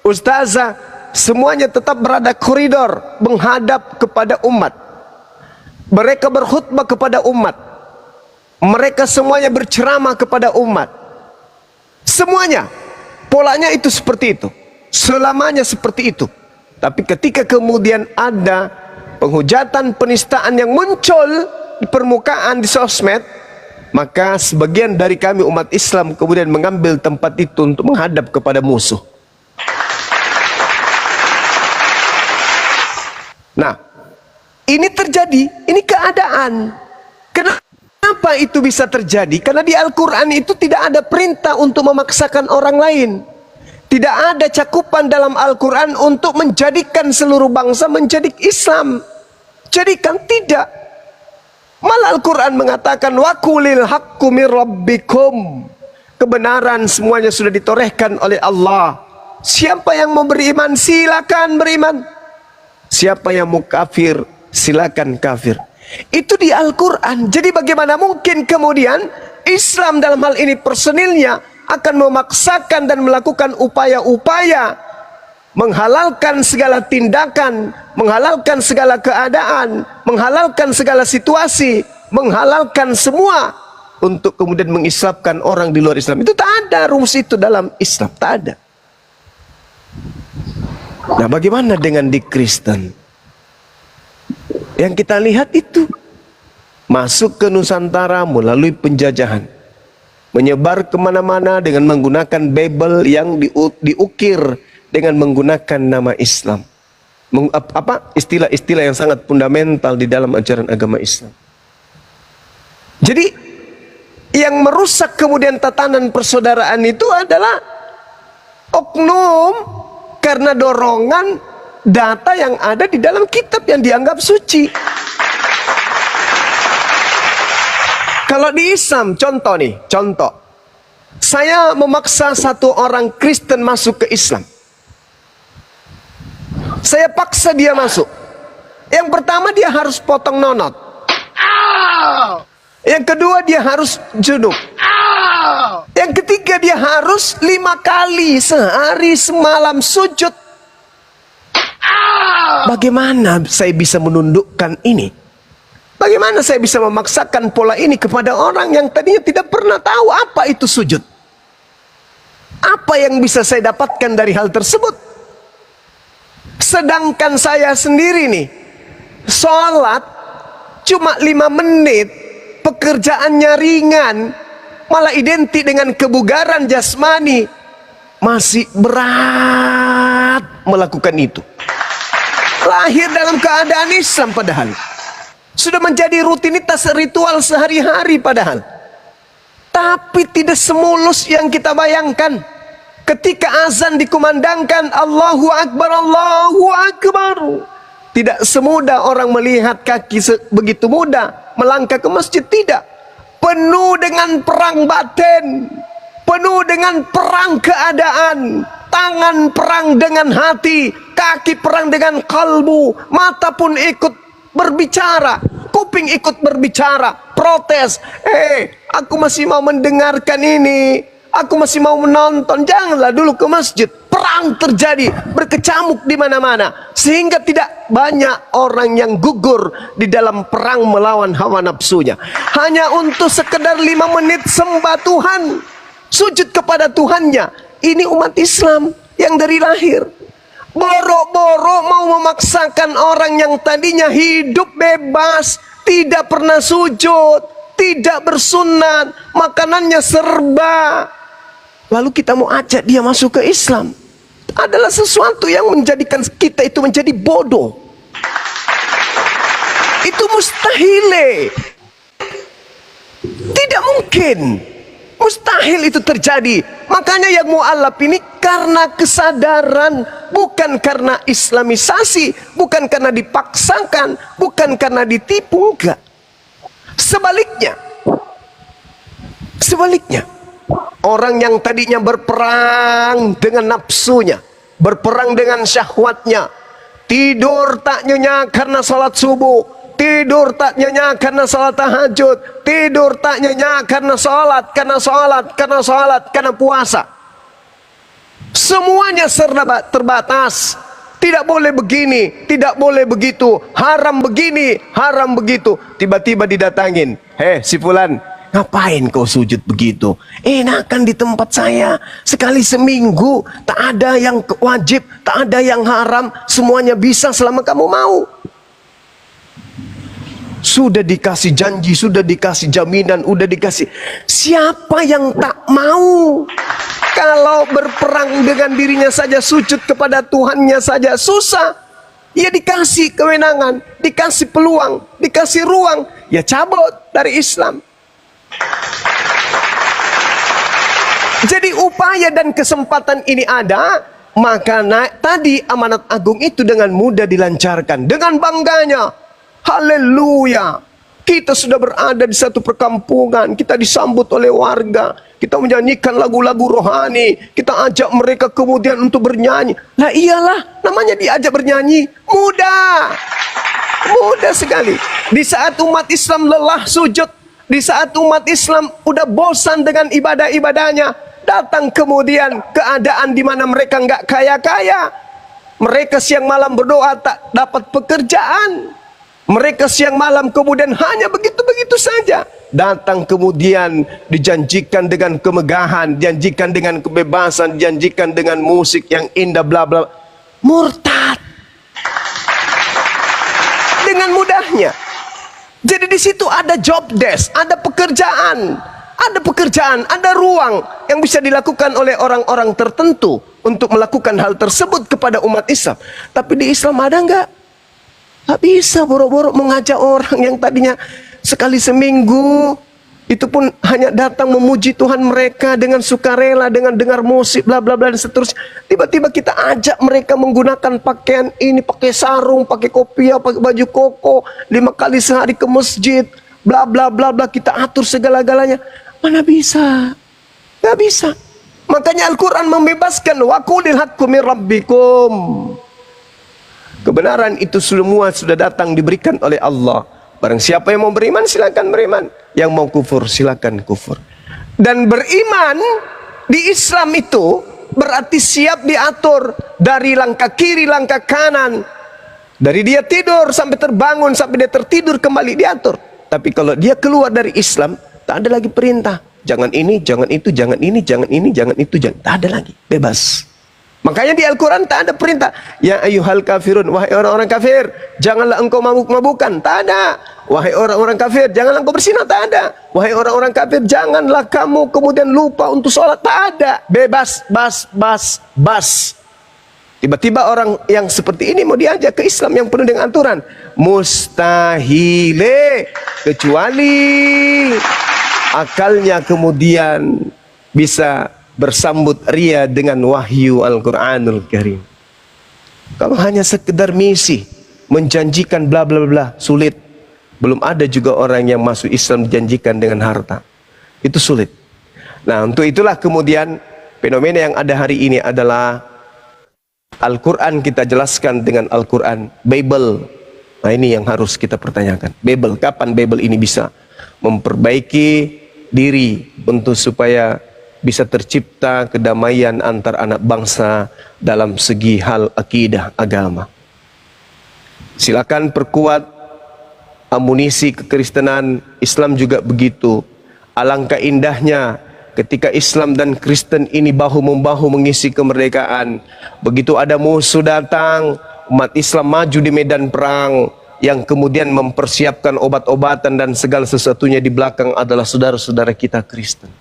ustazah, semuanya tetap berada koridor menghadap kepada umat. Mereka berkhutbah kepada umat. Mereka semuanya berceramah kepada umat. Semuanya, polanya itu seperti itu. Selamanya seperti itu. Tapi ketika kemudian ada penghujatan, penistaan yang muncul di permukaan, di sosmed, maka sebagian dari kami umat Islam kemudian mengambil tempat itu untuk menghadap kepada musuh. Nah, ini terjadi, ini keadaan. Kenapa itu bisa terjadi? Karena di Al-Quran itu tidak ada perintah untuk memaksakan orang lain. Tidak ada cakupan dalam Al-Quran untuk menjadikan seluruh bangsa menjadi Islam. Jadikan, tidak. Malah Al-Quran mengatakan, wa qulil haqqu mir rabbikum. Kebenaran semuanya sudah ditorehkan oleh Allah. Siapa yang mau beriman, silakan beriman. Siapa yang mau kafir, silakan kafir. Itu di Al-Quran. Jadi bagaimana mungkin kemudian Islam dalam hal ini personilnya akan memaksakan dan melakukan upaya-upaya menghalalkan segala tindakan, menghalalkan segala keadaan, menghalalkan segala situasi, menghalalkan semua untuk kemudian mengislamkan orang di luar Islam. Itu tak ada rumus itu dalam Islam, tak ada. Nah, bagaimana dengan di Kristen? Yang kita lihat itu masuk ke Nusantara melalui penjajahan, menyebar kemana-mana dengan menggunakan Bible yang diukir dengan menggunakan nama Islam. Istilah-istilah yang sangat fundamental di dalam ajaran agama Islam. Jadi yang merusak kemudian tatanan persaudaraan itu adalah oknum karena dorongan data yang ada di dalam kitab yang dianggap suci. Kalau di Islam, contoh, saya memaksa satu orang Kristen masuk ke Islam. Saya paksa dia masuk. Yang pertama dia harus potong nonot. Yang kedua dia harus junub. Yang ketiga dia harus 5 kali sehari semalam sujud. Bagaimana saya bisa menundukkan ini? Bagaimana saya bisa memaksakan pola ini kepada orang yang tadinya tidak pernah tahu apa itu sujud? Apa yang bisa saya dapatkan dari hal tersebut? Sedangkan saya sendiri nih, sholat cuma 5 menit, pekerjaannya ringan, malah identik dengan kebugaran jasmani, masih berat melakukan itu. Lahir dalam keadaan Islam padahal. Sudah menjadi rutinitas ritual sehari-hari padahal. Tapi tidak semulus yang kita bayangkan. Ketika azan dikumandangkan, Allahu Akbar, Allahu Akbar. Tidak semudah orang melihat kaki begitu mudah melangkah ke masjid, tidak. Penuh dengan perang batin, penuh dengan perang keadaan. Tangan perang dengan hati, kaki perang dengan kalbu, mata pun ikut berbicara, kuping ikut berbicara, protes. aku masih mau mendengarkan ini, aku masih mau menonton. Janganlah dulu ke masjid. Perang terjadi, berkecamuk di mana-mana, sehingga tidak banyak orang yang gugur di dalam perang melawan hawa nafsunya. Hanya untuk sekedar 5 menit sembah Tuhan, sujud kepada Tuhannya. Ini umat Islam yang dari lahir. Boro-boro mau memaksakan orang yang tadinya hidup bebas, tidak pernah sujud, tidak bersunat, makanannya serba, lalu kita mau ajak dia masuk ke Islam. Adalah sesuatu yang menjadikan kita itu menjadi bodoh. Itu mustahil. Tidak mungkin. Mustahil itu terjadi. Makanya yang mu'alaf ini karena kesadaran, bukan karena islamisasi, bukan karena dipaksakan, bukan karena ditipu, enggak. Sebaliknya, orang yang tadinya berperang dengan nafsunya, berperang dengan syahwatnya, tidur tak nyenyak karena salat subuh, tidur tak nyenyak karena salat tahajud, tidur tak nyenyak karena karena puasa. Semuanya serba terbatas. Tidak boleh begini, tidak boleh begitu, haram begini, haram begitu. Tiba-tiba didatangin, si fulan, ngapain kau sujud begitu? Enakan di tempat saya, sekali seminggu, tak ada yang wajib, tak ada yang haram, semuanya bisa selama kamu mau. Sudah dikasih janji, sudah dikasih jaminan, udah dikasih. Siapa yang tak mau? Kalau berperang dengan dirinya saja, sujud kepada Tuhannya saja susah. Ya dikasih kewenangan, dikasih peluang, dikasih ruang, ya cabut dari Islam. Jadi upaya dan kesempatan ini ada, maka tadi amanat agung itu dengan mudah dilancarkan. Dengan bangganya, haleluya, kita sudah berada di satu perkampungan, kita disambut oleh warga, kita menyanyikan lagu-lagu rohani, kita ajak mereka kemudian untuk bernyanyi. Lah iyalah, namanya diajak bernyanyi, mudah sekali. Di saat umat Islam lelah sujud, di saat umat Islam udah bosan dengan ibadah-ibadahnya, datang kemudian keadaan di mana mereka nggak kaya-kaya, mereka siang malam berdoa tak dapat pekerjaan, mereka siang malam kemudian hanya begitu-begitu saja. Datang kemudian dijanjikan dengan kemegahan, dijanjikan dengan kebebasan, dijanjikan dengan musik yang indah, bla bla. Murtad dengan mudahnya. Jadi di situ ada job desk, ada pekerjaan, ada ruang yang bisa dilakukan oleh orang-orang tertentu untuk melakukan hal tersebut kepada umat Islam. Tapi di Islam ada enggak? Tak bisa boro-boro mengajak orang yang tadinya sekali seminggu, itu pun hanya datang memuji Tuhan mereka dengan sukarela, dengan dengar musik, bla bla bla dan seterusnya. Tiba-tiba kita ajak mereka menggunakan pakaian ini, pakai sarung, pakai kopiah, pakai baju koko, 5 kali sehari ke masjid, bla bla bla bla, kita atur segala-galanya. Mana bisa? Gak bisa. Makanya Al-Quran membebaskan, wa qulil haqqu min rabbikum. Kebenaran itu semua sudah datang diberikan oleh Allah. Barang siapa yang mau beriman silakan beriman, yang mau kufur silakan kufur. Dan beriman di Islam itu berarti siap diatur dari langkah kiri, langkah kanan, dari dia tidur sampai terbangun, sampai dia tertidur kembali diatur. Tapi kalau dia keluar dari Islam, tak ada lagi perintah, jangan ini, jangan itu, jangan ini, jangan ini, jangan itu, jangan, tak ada lagi, bebas. Makanya di Al-Quran tak ada perintah, ya ayyuhal kafirun, wahai orang-orang kafir, janganlah engkau mabuk-mabukan, tak ada. Wahai orang-orang kafir, janganlah engkau bersinah, tak ada. Wahai orang-orang kafir, janganlah kamu kemudian lupa untuk sholat, tak ada. Bebas, bas. Tiba-tiba orang yang seperti ini mau diajak ke Islam yang penuh dengan aturan, mustahile, kecuali akalnya kemudian bisa bersambut ria dengan wahyu Al-Quranul Karim. Kalau hanya sekedar misi, menjanjikan bla bla bla, sulit. Belum ada juga orang yang masuk Islam dijanjikan dengan harta. Itu sulit. Nah, untuk itulah kemudian fenomena yang ada hari ini adalah Al-Quran kita jelaskan dengan Al-Quran, Bible. Nah, ini yang harus kita pertanyakan. Bible, kapan Bible ini bisa memperbaiki diri untuk supaya bisa tercipta kedamaian antar anak bangsa dalam segi hal akidah agama. Silakan perkuat amunisi kekristenan. Islam juga begitu. Alangkah indahnya ketika Islam dan Kristen ini bahu-membahu mengisi kemerdekaan. Begitu ada musuh datang, umat Islam maju di medan perang, yang kemudian mempersiapkan obat-obatan dan segala sesuatunya di belakang adalah saudara-saudara kita Kristen.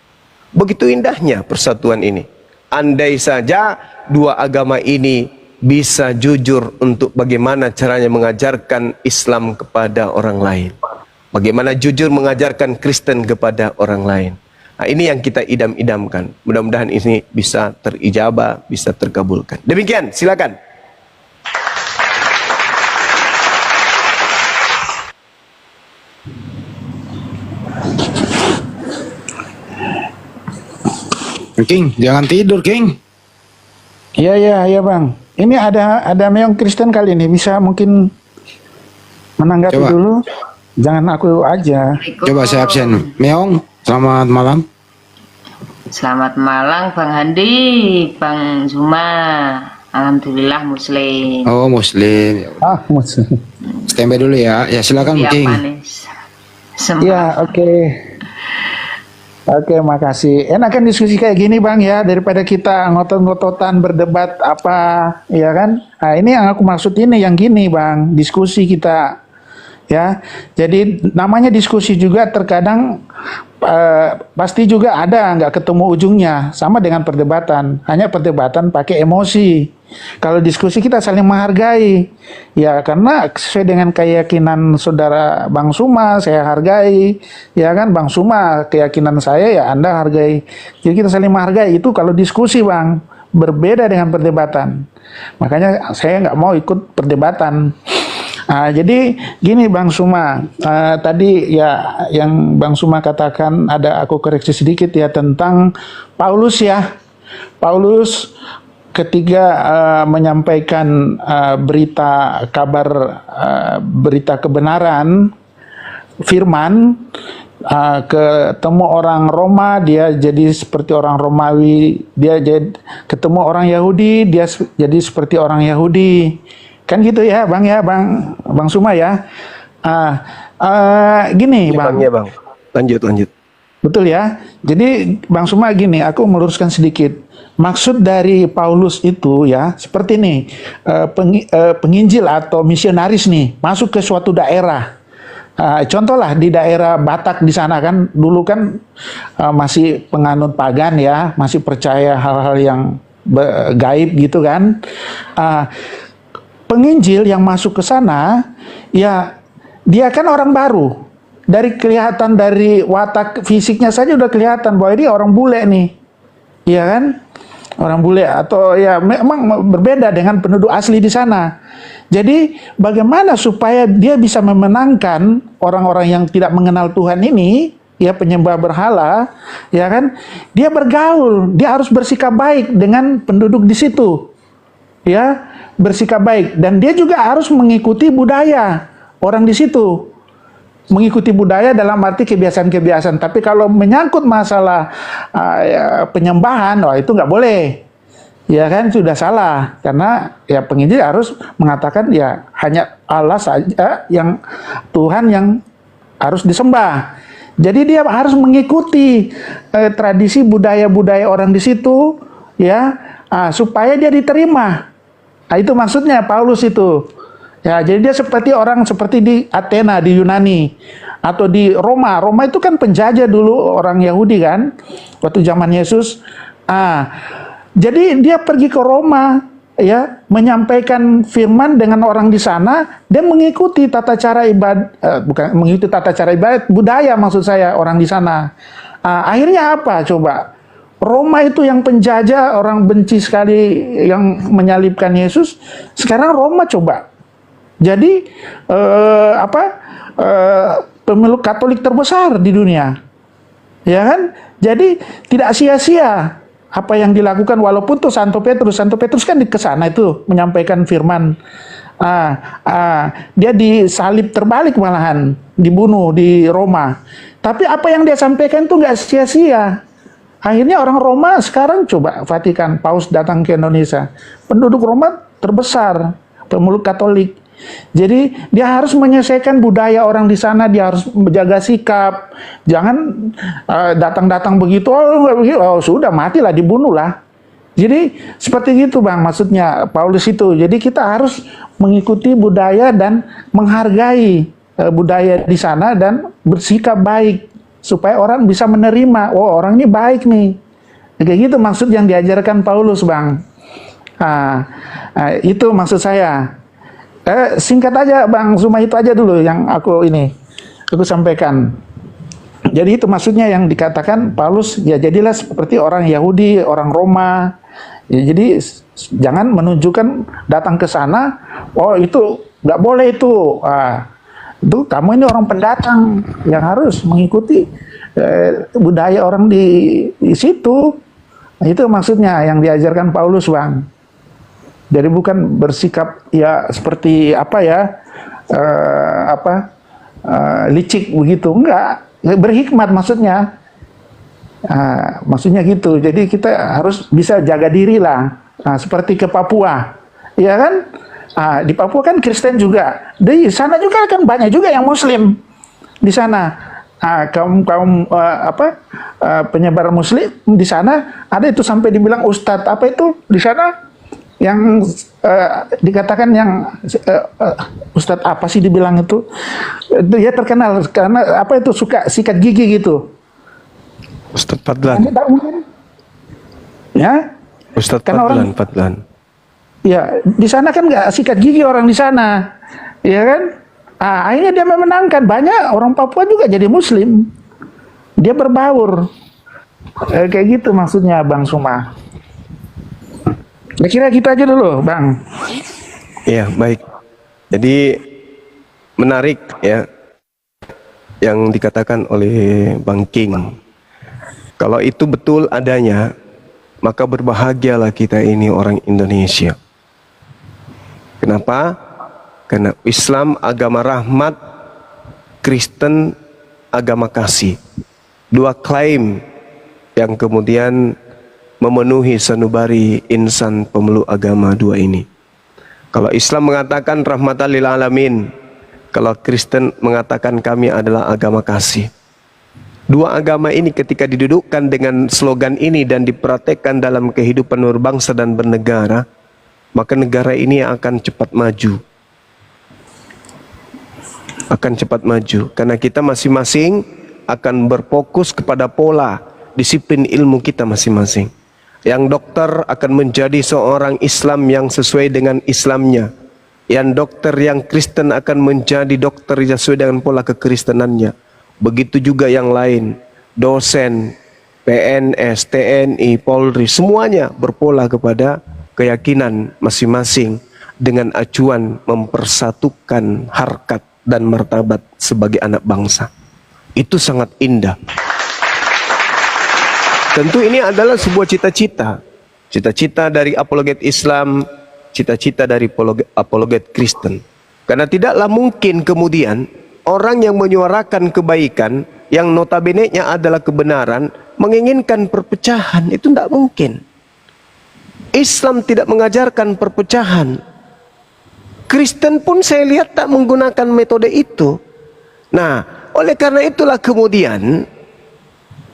Begitu indahnya persatuan ini. Andai saja dua agama ini bisa jujur untuk bagaimana caranya mengajarkan Islam kepada orang lain. Bagaimana jujur mengajarkan Kristen kepada orang lain. Nah, ini yang kita idam-idamkan. Mudah-mudahan ini bisa terijabah, bisa terkabulkan. Demikian, silakan. King, jangan tidur, King. Iya bang. Ini ada meong Kristen kali ini, bisa mungkin menanggapi Coba. dulu. Jangan aku aja. Coba saya absen. Meong, selamat malam. Selamat malam Bang Handi, Bang Zuma. Alhamdulillah Muslim. Oh, Muslim. Muslim. Standby dulu ya. Ya, silakan, Ya, King. manis. Ya, oke. Oke, makasih. Enakan diskusi kayak gini bang ya, daripada kita ngotot-ngototan berdebat apa, ya kan? Nah ini yang aku maksud ini, yang gini bang, diskusi kita. Ya, jadi namanya diskusi juga terkadang pasti juga ada nggak ketemu ujungnya, sama dengan perdebatan. Hanya perdebatan pakai emosi. Kalau diskusi kita saling menghargai, ya karena sesuai dengan keyakinan saudara Bang Suma saya hargai, ya kan Bang Suma keyakinan saya ya Anda hargai. Jadi kita saling menghargai itu kalau diskusi bang, berbeda dengan perdebatan. Makanya saya nggak mau ikut perdebatan. Jadi gini Bang Suma, tadi ya yang Bang Suma katakan ada aku koreksi sedikit ya tentang Paulus ya. Paulus ketika menyampaikan berita kabar, berita kebenaran, firman, ketemu orang Roma, dia jadi seperti orang Romawi, dia jadi ketemu orang Yahudi, dia jadi seperti orang Yahudi. Kan gitu ya Bang Suma ya. Gini Ini Bang. ya Bang. Lanjut. Betul ya. Jadi Bang Suma gini, aku meluruskan sedikit. Maksud dari Paulus itu ya seperti ini, penginjil atau misionaris nih masuk ke suatu daerah. Contohlah di daerah Batak di sana kan dulu kan masih penganut pagan ya, masih percaya hal-hal yang gaib gitu kan. Penginjil yang masuk ke sana, ya dia kan orang baru. Dari kelihatan dari watak fisiknya saja udah kelihatan bahwa dia orang bule nih, iya kan? Orang bule atau ya memang berbeda dengan penduduk asli di sana. Jadi bagaimana supaya dia bisa memenangkan orang-orang yang tidak mengenal Tuhan ini, ya penyembah berhala, ya kan? Dia bergaul, dia harus bersikap baik dengan penduduk di situ. Ya, bersikap baik dan dia juga harus mengikuti budaya orang di situ. Mengikuti budaya dalam arti kebiasaan-kebiasaan. Tapi kalau menyangkut masalah penyembahan, wah itu nggak boleh. Ya kan sudah salah karena ya penginjil harus mengatakan ya hanya Allah saja yang Tuhan yang harus disembah. Jadi dia harus mengikuti tradisi budaya-budaya orang di situ ya supaya dia diterima. Nah, itu maksudnya Paulus itu. Ya, jadi dia seperti orang seperti di Athena di Yunani atau di Roma. Roma itu kan penjajah dulu orang Yahudi kan waktu zaman Yesus. Jadi dia pergi ke Roma ya, menyampaikan firman dengan orang di sana dan mengikuti tata cara ibadat, mengikuti tata cara ibadat, budaya maksud saya orang di sana. Akhirnya apa coba? Roma itu yang penjajah, orang benci sekali yang menyalibkan Yesus. Sekarang Roma coba jadi pemeluk Katolik terbesar di dunia, ya kan? Jadi tidak sia-sia apa yang dilakukan walaupun tuh Santo Petrus kan di kesana itu menyampaikan firman Dia disalib terbalik malahan, dibunuh di Roma. Tapi apa yang dia sampaikan itu nggak sia-sia. Akhirnya orang Roma sekarang coba Vatikan, Paus datang ke Indonesia. Penduduk Roma terbesar, pemeluk Katolik. Jadi dia harus menyelesaikan budaya orang di sana, dia harus menjaga sikap. Jangan datang-datang begitu, sudah matilah, dibunuhlah. Jadi seperti itu Bang, maksudnya Paulus itu. Jadi kita harus mengikuti budaya dan menghargai budaya di sana dan bersikap baik supaya orang bisa menerima, oh orang ini baik nih. Kayak gitu maksud yang diajarkan Paulus Bang. Itu maksud saya. Singkat aja Bang, cuma itu aja dulu yang aku sampaikan. Jadi itu maksudnya yang dikatakan Paulus, ya jadilah seperti orang Yahudi, orang Roma. Ya, jadi jangan menunjukkan datang ke sana, oh itu nggak boleh itu. Itu kamu ini orang pendatang yang harus mengikuti budaya orang di situ. Nah, itu maksudnya yang diajarkan Paulus Bang. Jadi bukan bersikap ya seperti licik begitu, enggak. Berhikmat maksudnya. Maksudnya gitu. Jadi kita harus bisa jaga diri lah. Seperti ke Papua, ya kan? Di Papua kan Kristen juga. Di sana juga kan banyak juga yang Muslim di sana. Kaum penyebar Muslim di sana ada itu sampai dibilang ustadz apa itu di sana yang dikatakan yang ustadz apa sih dibilang itu ya terkenal karena apa itu suka sikat gigi gitu. Ustadz Fadlan. Ya. Ustadz Fadlan. Ya, di sana kan nggak sikat gigi orang di sana, ya kan? Akhirnya dia memenangkan, banyak orang Papua juga jadi Muslim. Dia berbaur, kayak gitu maksudnya Bang Suma. Kira-kira gitu aja dulu, Bang. Iya, baik. Jadi menarik ya yang dikatakan oleh Bang King. Kalau itu betul adanya, maka berbahagialah kita ini orang Indonesia. Kenapa? Karena Islam agama rahmat, Kristen agama kasih. Dua klaim yang kemudian memenuhi sanubari insan pemeluk agama dua ini. Kalau Islam mengatakan rahmatan lil alamin, kalau Kristen mengatakan kami adalah agama kasih. Dua agama ini ketika didudukkan dengan slogan ini dan dipraktekkan dalam kehidupan berbangsa dan bernegara, maka negara ini akan cepat maju. Akan cepat maju karena kita masing-masing akan berfokus kepada pola disiplin ilmu kita masing-masing. Yang dokter akan menjadi seorang Islam yang sesuai dengan Islamnya. Yang dokter yang Kristen akan menjadi dokter yang sesuai dengan pola kekristenannya. Begitu juga yang lain, dosen, PNS, TNI, Polri, semuanya berpola kepada keyakinan masing-masing dengan acuan mempersatukan harkat dan martabat sebagai anak bangsa. Itu sangat indah. Tentu ini adalah sebuah cita-cita. Cita-cita dari apologet Islam, cita-cita dari apologet Kristen. Karena tidaklah mungkin kemudian orang yang menyuarakan kebaikan, yang notabene-nya adalah kebenaran, menginginkan perpecahan. Itu tidak mungkin. Islam tidak mengajarkan perpecahan. Kristen pun saya lihat tak menggunakan metode itu. Nah, oleh karena itulah kemudian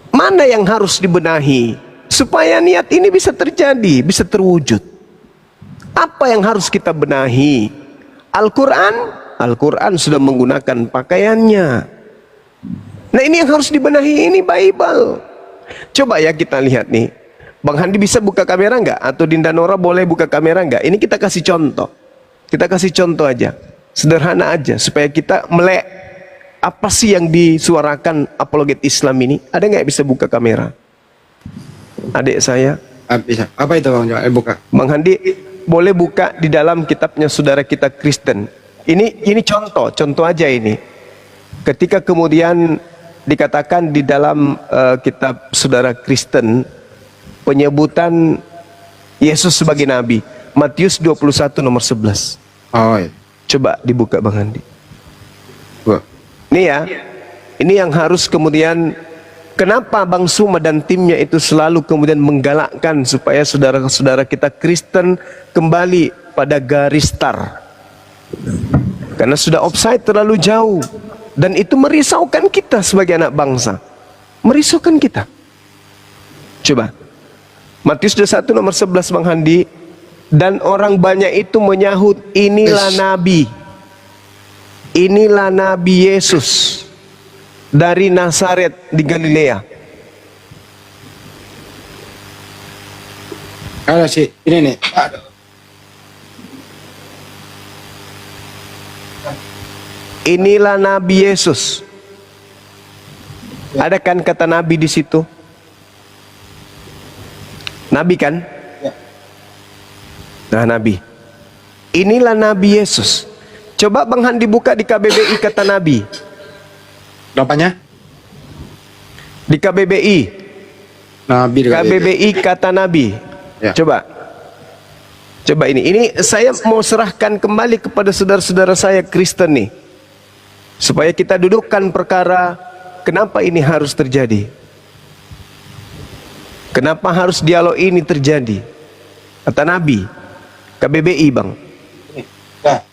mana yang harus dibenahi supaya niat ini bisa terjadi, bisa terwujud. Apa yang harus kita benahi? Al-Quran sudah menggunakan pakaiannya. Nah, ini yang harus dibenahi, ini Bible. Coba ya kita lihat nih. Bang Handi bisa buka kamera nggak? Atau Dinda Nora boleh buka kamera nggak? Ini kita kasih contoh. Kita kasih contoh aja. Sederhana aja supaya kita melek apa sih yang disuarakan apologet Islam ini. Ada nggak bisa buka kamera? Adik saya. Bisa. Apa itu Bang? Buka. Bang Handi boleh buka di dalam kitabnya saudara kita Kristen. Ini contoh aja ini. Ketika kemudian dikatakan di dalam kitab saudara Kristen penyebutan Yesus sebagai nabi, Matius 21 nomor 11. Oh iya. Coba dibuka Bang Handi. Wah. Ini ya, ini yang harus kemudian, kenapa Bang Suma dan timnya itu selalu kemudian menggalakkan supaya saudara-saudara kita Kristen kembali pada garis start. Karena sudah offside terlalu jauh. Dan itu merisaukan kita sebagai anak bangsa. Merisaukan kita. Coba. Matius 21 nomor 11 Bang Handi. Dan orang banyak itu menyahut, inilah Nabi. Inilah Nabi Yesus dari Nazaret di Galilea. Ada sih, ini nih. Inilah Nabi Yesus. Ada kan kata Nabi di situ? Nabi kan? Nah, Nabi. Inilah Nabi Yesus. Coba Bang Handi buka di KBBI kata Nabi. Apanya? Di KBBI. Nabi dekat KBBI kata Nabi. Ya. Coba. Coba ini. Ini saya mau serahkan kembali kepada saudara-saudara saya Kristen nih. Supaya kita dudukkan perkara kenapa ini harus terjadi. Kenapa harus dialog ini terjadi? Kata Nabi. KBBI Bang. Ya.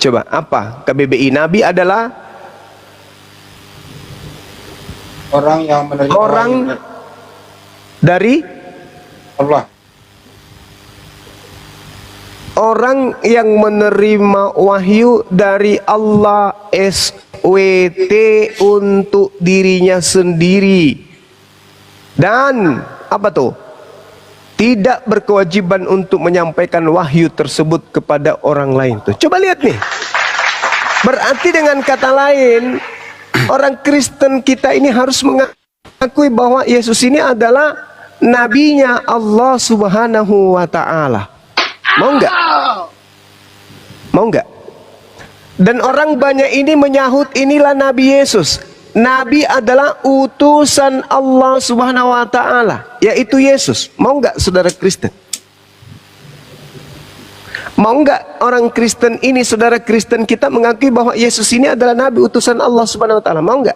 Coba apa KBBI? Nabi adalah Orang yang menerima orang dari Allah. orang yang menerima wahyu dari Allah SWT untuk dirinya sendiri. Dan apa tuh? Tidak berkewajiban untuk menyampaikan wahyu tersebut kepada orang lain tuh. Coba lihat nih. Berarti dengan kata lain, orang Kristen kita ini harus mengakui bahwa Yesus ini adalah nabinya Allah Subhanahu wa taala. Mau enggak? Mau enggak? Dan orang banyak ini menyahut inilah Nabi Yesus. Nabi adalah utusan Allah Subhanahu wa taala, yaitu Yesus. Mau enggak saudara Kristen? Mau enggak orang Kristen ini, saudara Kristen kita mengakui bahwa Yesus ini adalah Nabi utusan Allah Subhanahu wa taala? Mau enggak?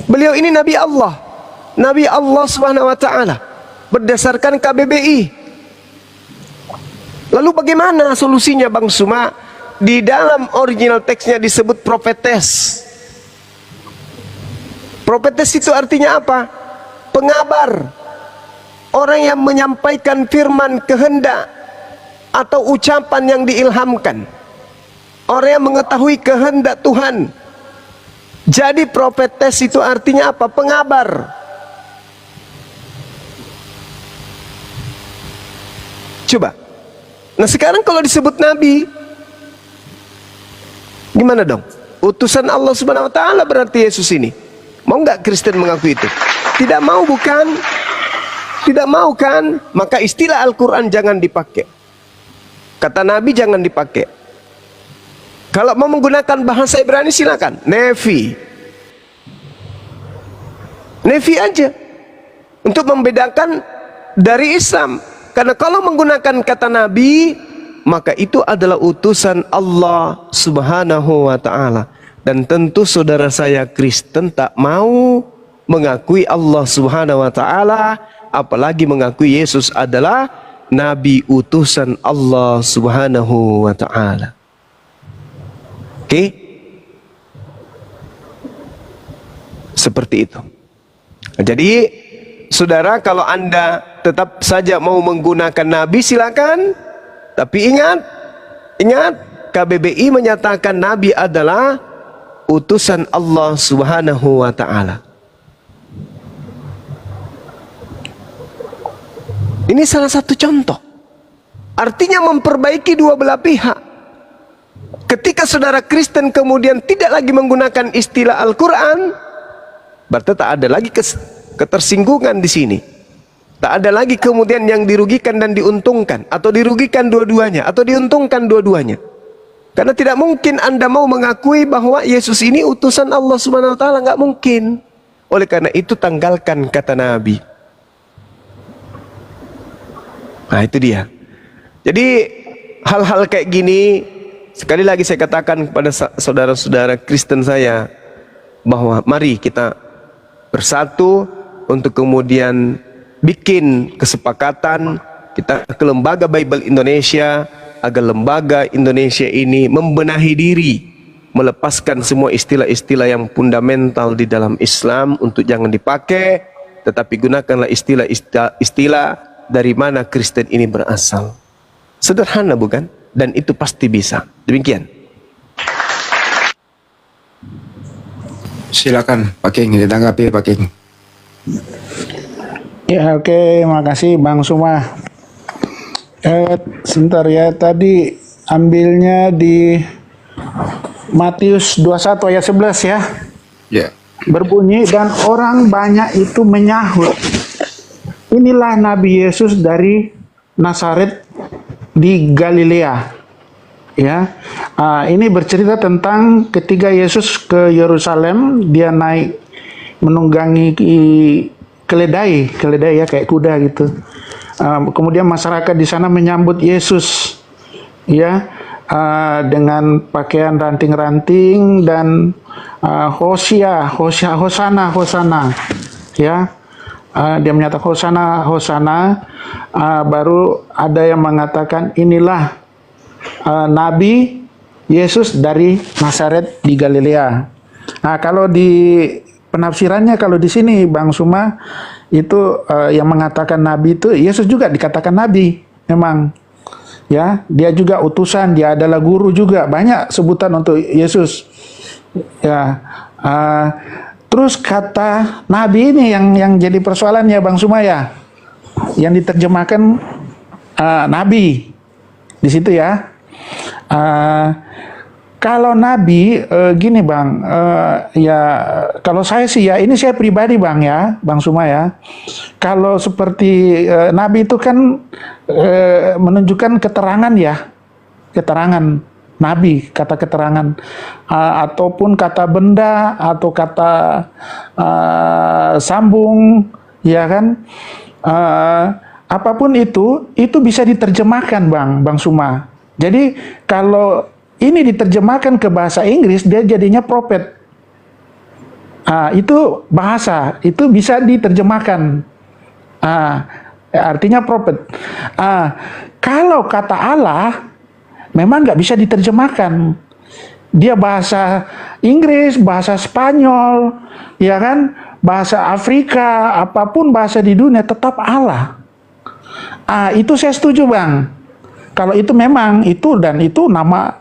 Beliau ini Nabi Allah. Nabi Allah Subhanahu wa taala berdasarkan KBBI. Lalu bagaimana solusinya Bang Suma? Di dalam original teksnya disebut prophetes. Prophetes itu artinya apa? Pengabar. Orang yang menyampaikan firman kehendak atau ucapan yang diilhamkan. Orang yang mengetahui kehendak Tuhan. Jadi prophetes itu artinya apa? Pengabar. Coba. Nah sekarang kalau disebut Nabi, gimana dong? Utusan Allah Subhanahu wa taala berarti Yesus ini. Mau nggak Kristen mengakui itu? Tidak mau bukan? Tidak mau kan? Maka istilah Al-Quran jangan dipakai. Kata Nabi jangan dipakai. Kalau mau menggunakan bahasa Ibrani silakan. Nevi. Nevi aja. Untuk membedakan dari Islam. Karena kalau menggunakan kata Nabi, maka itu adalah utusan Allah Subhanahu wa taala. Dan tentu saudara saya Kristen tak mau mengakui Allah Subhanahu wa taala, apalagi mengakui Yesus adalah nabi utusan Allah Subhanahu wa taala. Oke? Seperti itu. Jadi, saudara, kalau Anda tetap saja mau menggunakan nabi silakan, tapi ingat KBBI menyatakan nabi adalah utusan Allah Subhanahu wa taala. Ini salah satu contoh. Artinya memperbaiki dua belah pihak. Ketika saudara Kristen kemudian tidak lagi menggunakan istilah Al-Quran, berarti tak ada lagi ketersinggungan di sini. Tak ada lagi kemudian yang dirugikan dan diuntungkan, atau dirugikan dua-duanya, atau diuntungkan dua-duanya. Karena tidak mungkin Anda mau mengakui bahwa Yesus ini utusan Allah Subhanahu wa taala, nggak mungkin. Oleh karena itu tanggalkan kata Nabi. Nah, itu dia. Jadi hal-hal kayak gini, sekali lagi saya katakan kepada saudara-saudara Kristen saya, bahwa mari kita bersatu untuk kemudian bikin kesepakatan kita ke Lembaga Bible Indonesia, agar lembaga Indonesia ini membenahi diri, melepaskan semua istilah-istilah yang fundamental di dalam Islam untuk jangan dipakai, tetapi gunakanlah istilah-istilah dari mana Kristen ini berasal. Sederhana bukan? Dan itu pasti bisa. Demikian. Silakan Pak King, ditanggapi Pak King. Ya, oke, makasih Bang Suma. Sebentar ya, tadi ambilnya di Matius 21 ayat 11 ya. Ya. Berbunyi, dan orang banyak itu menyahut, inilah Nabi Yesus dari Nazaret di Galilea. Ya, ini bercerita tentang ketika Yesus ke Yerusalem, dia naik menunggangi keledai ya, kayak kuda gitu. Kemudian masyarakat di sana menyambut Yesus, ya, dengan pakaian ranting-ranting dan Hosana, ya. Dia menyatakan Hosana. Baru ada yang mengatakan inilah Nabi Yesus dari Nazaret di Galilea. Nah, kalau di penafsirannya, kalau di sini Bang Suma itu yang mengatakan Nabi itu Yesus juga dikatakan Nabi, memang. Ya, dia juga utusan, dia adalah guru juga, banyak sebutan untuk Yesus. Ya, terus kata Nabi ini yang jadi persoalan ya Bang Suma ya, yang diterjemahkan Nabi di situ ya. Kalau Nabi gini Bang, ya kalau saya sih ya, ini saya pribadi Bang ya, Bang Suma ya. Kalau seperti Nabi itu kan menunjukkan keterangan ya, keterangan Nabi, kata keterangan, ataupun kata benda atau kata sambung, ya kan, apapun itu bisa diterjemahkan Bang Suma. Jadi kalau ini diterjemahkan ke bahasa Inggris, dia jadinya prophet. Itu bahasa, itu bisa diterjemahkan. Artinya prophet. Kalau kata Allah, memang nggak bisa diterjemahkan. Dia bahasa Inggris, bahasa Spanyol, ya kan, bahasa Afrika, apapun bahasa di dunia tetap Allah. Itu saya setuju Bang. Kalau itu memang itu, dan itu nama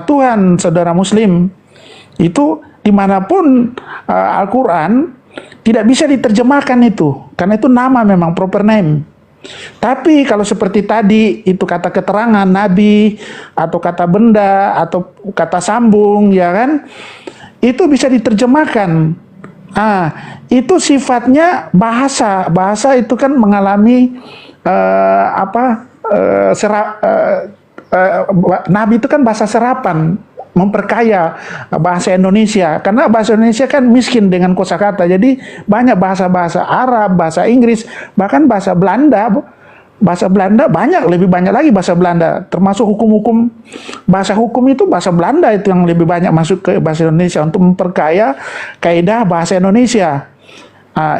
Tuhan, saudara Muslim. Itu dimanapun Al-Quran tidak bisa diterjemahkan itu, karena itu nama memang proper name. Tapi kalau seperti tadi itu kata keterangan Nabi atau kata benda atau kata sambung, ya kan, itu bisa diterjemahkan. Itu sifatnya bahasa. Bahasa itu kan mengalami Nabi itu kan bahasa serapan, memperkaya bahasa Indonesia, karena bahasa Indonesia kan miskin dengan kosakata. Jadi banyak bahasa-bahasa Arab, bahasa Inggris, bahkan bahasa Belanda. Bahasa Belanda lebih banyak lagi bahasa Belanda, termasuk hukum-hukum. Bahasa hukum itu bahasa Belanda itu yang lebih banyak masuk ke bahasa Indonesia untuk memperkaya kaidah bahasa Indonesia.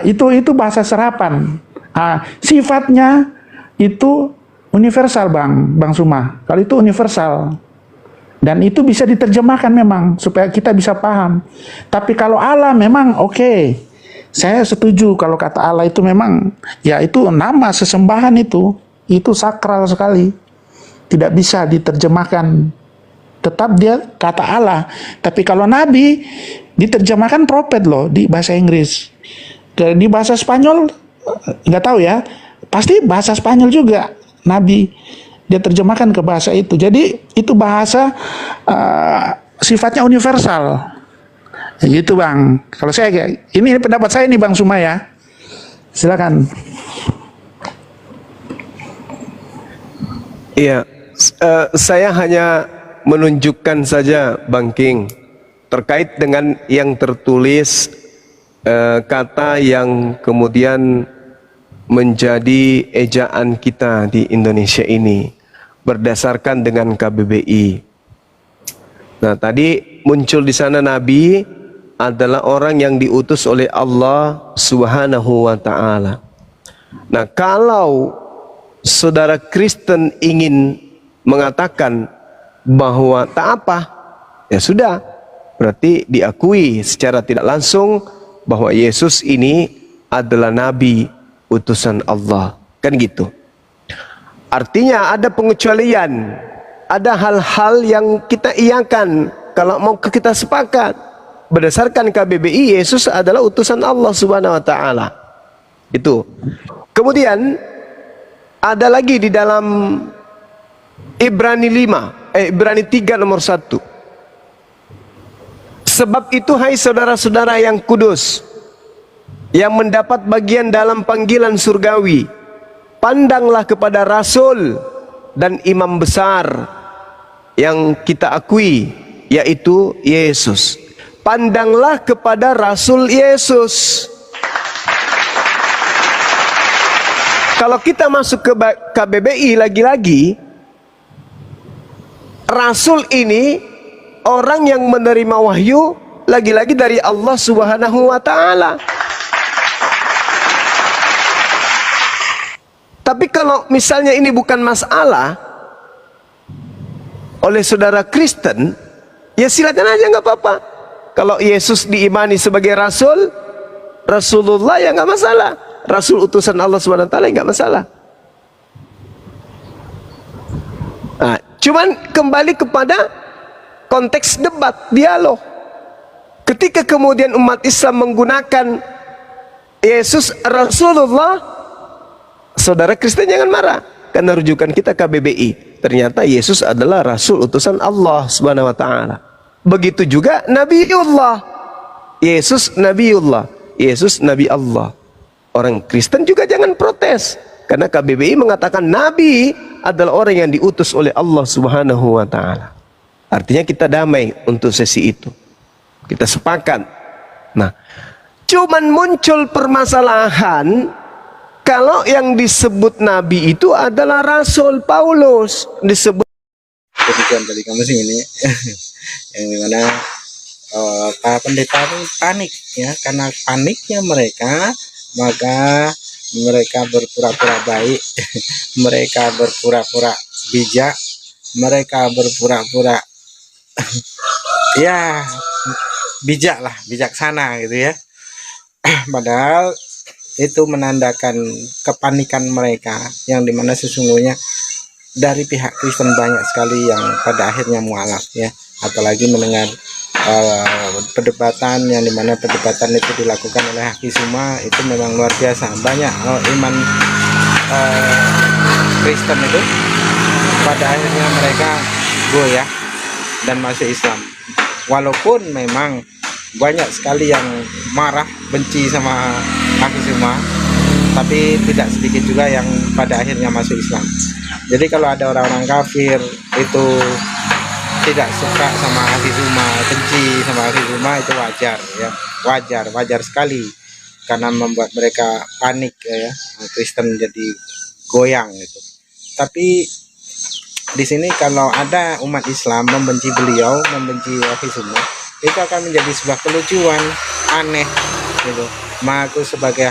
Itu bahasa serapan. Sifatnya itu universal Bang Suma. Kalau itu universal. Dan itu bisa diterjemahkan memang supaya kita bisa paham. Tapi kalau Allah memang oke. Saya setuju kalau kata Allah itu memang ya itu nama sesembahan itu sakral sekali. Tidak bisa diterjemahkan. Tetap dia kata Allah. Tapi kalau Nabi diterjemahkan prophet loh di bahasa Inggris. Di bahasa Spanyol nggak tahu ya. Pasti bahasa Spanyol juga. Nabi dia terjemahkan ke bahasa itu. Jadi itu bahasa sifatnya universal. Ya gitu Bang. Kalau saya ini pendapat saya nih Bang Suma ya. Silakan. Iya, saya hanya menunjukkan saja Bang King terkait dengan yang tertulis, kata yang kemudian menjadi ejaan kita di Indonesia ini, berdasarkan dengan KBBI. Nah, tadi muncul di sana Nabi adalah orang yang diutus oleh Allah Subhanahu wa taala. Nah, kalau saudara Kristen ingin mengatakan bahwa tak apa, ya sudah, berarti diakui secara tidak langsung bahwa Yesus ini adalah nabi utusan Allah. Kan gitu. Artinya ada pengecualian, ada hal-hal yang kita iyakan kalau mau kita sepakat. Berdasarkan KBBI, Yesus adalah utusan Allah Subhanahu wa taala. Itu. Kemudian ada lagi di dalam Ibrani 3 nomor 1. Sebab itu hai saudara-saudara yang kudus, yang mendapat bagian dalam panggilan surgawi, pandanglah kepada rasul dan imam besar yang kita akui, yaitu Yesus. Pandanglah kepada Rasul Yesus. Kalau kita masuk ke KBBI lagi-lagi, Rasul ini orang yang menerima wahyu lagi-lagi dari Allah Subhanahu wa taala. Tapi kalau misalnya ini bukan masalah oleh saudara Kristen, ya silakan aja, nggak apa-apa. Kalau Yesus diimani sebagai Rasul, Rasulullah, ya nggak masalah. Rasul utusan Allah Subhanahu wa taala, nggak masalah. Nah, cuman kembali kepada konteks debat, dialog. Ketika kemudian umat Islam menggunakan Yesus Rasulullah, saudara Kristen jangan marah, karena rujukan kita KBBI. Ternyata Yesus adalah Rasul utusan Allah Subhanahu wa taala. Begitu juga Nabiullah. Yesus Nabiullah, Yesus Nabi Allah. Orang Kristen juga jangan protes, karena KBBI mengatakan Nabi adalah orang yang diutus oleh Allah Subhanahu wa taala. Artinya kita damai untuk sesi itu. Kita sepakat. Nah, cuman muncul permasalahan kalau yang disebut Nabi itu adalah Rasul Paulus. Disebut Demikian tadi kamu sih ini yang dimana para pendeta itu panik ya, karena paniknya mereka maka mereka berpura-pura baik, mereka berpura-pura bijak, mereka berpura-pura ya bijak lah, bijaksana gitu ya. Padahal itu menandakan kepanikan mereka, yang dimana sesungguhnya dari pihak Kristen banyak sekali yang pada akhirnya mualaf ya, apalagi mendengar perdebatan yang dimana perdebatan itu dilakukan oleh Haki Suma, itu memang luar biasa. Banyak iman Kristen itu pada akhirnya mereka goyah dan masuk Islam, walaupun memang banyak sekali yang marah, benci sama Haki Suma, tapi tidak sedikit juga yang pada akhirnya masuk Islam. Jadi kalau ada orang-orang kafir itu tidak suka sama Haki Suma, benci sama Haki Suma, itu wajar ya, wajar sekali, karena membuat mereka panik ya, Kristen jadi goyang gitu. Tapi di sini kalau ada umat Islam membenci beliau, membenci Haki Suma, itu akan menjadi sebuah kelucuan, aneh gitu. Aku sebagai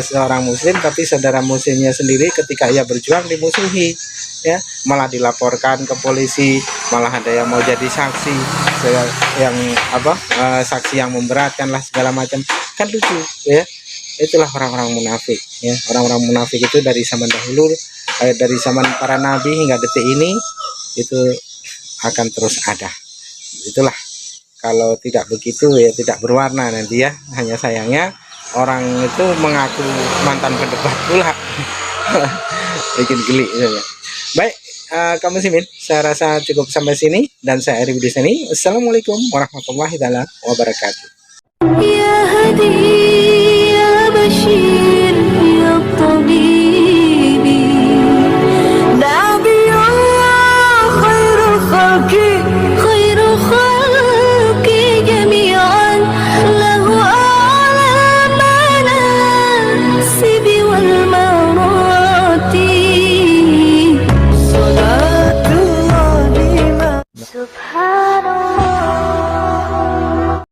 seorang muslim, tapi saudara muslimnya sendiri ketika ia berjuang dimusuhi ya, malah dilaporkan ke polisi, malah ada yang mau jadi saksi yang saksi yang memberatkan lah segala macam, kan lucu ya. Itulah orang-orang munafik ya. Orang-orang munafik itu dari zaman dahulu, dari zaman para nabi hingga detik ini itu akan terus ada. Itulah, kalau tidak begitu ya tidak berwarna nanti ya. Hanya sayangnya orang itu mengaku mantan pendebat pula. Bikin geli ya. Baik, kaum muslimin, saya rasa cukup sampai sini dan saya akhiri video ini. Assalamualaikum warahmatullahi wabarakatuh. يا هدي يا بشير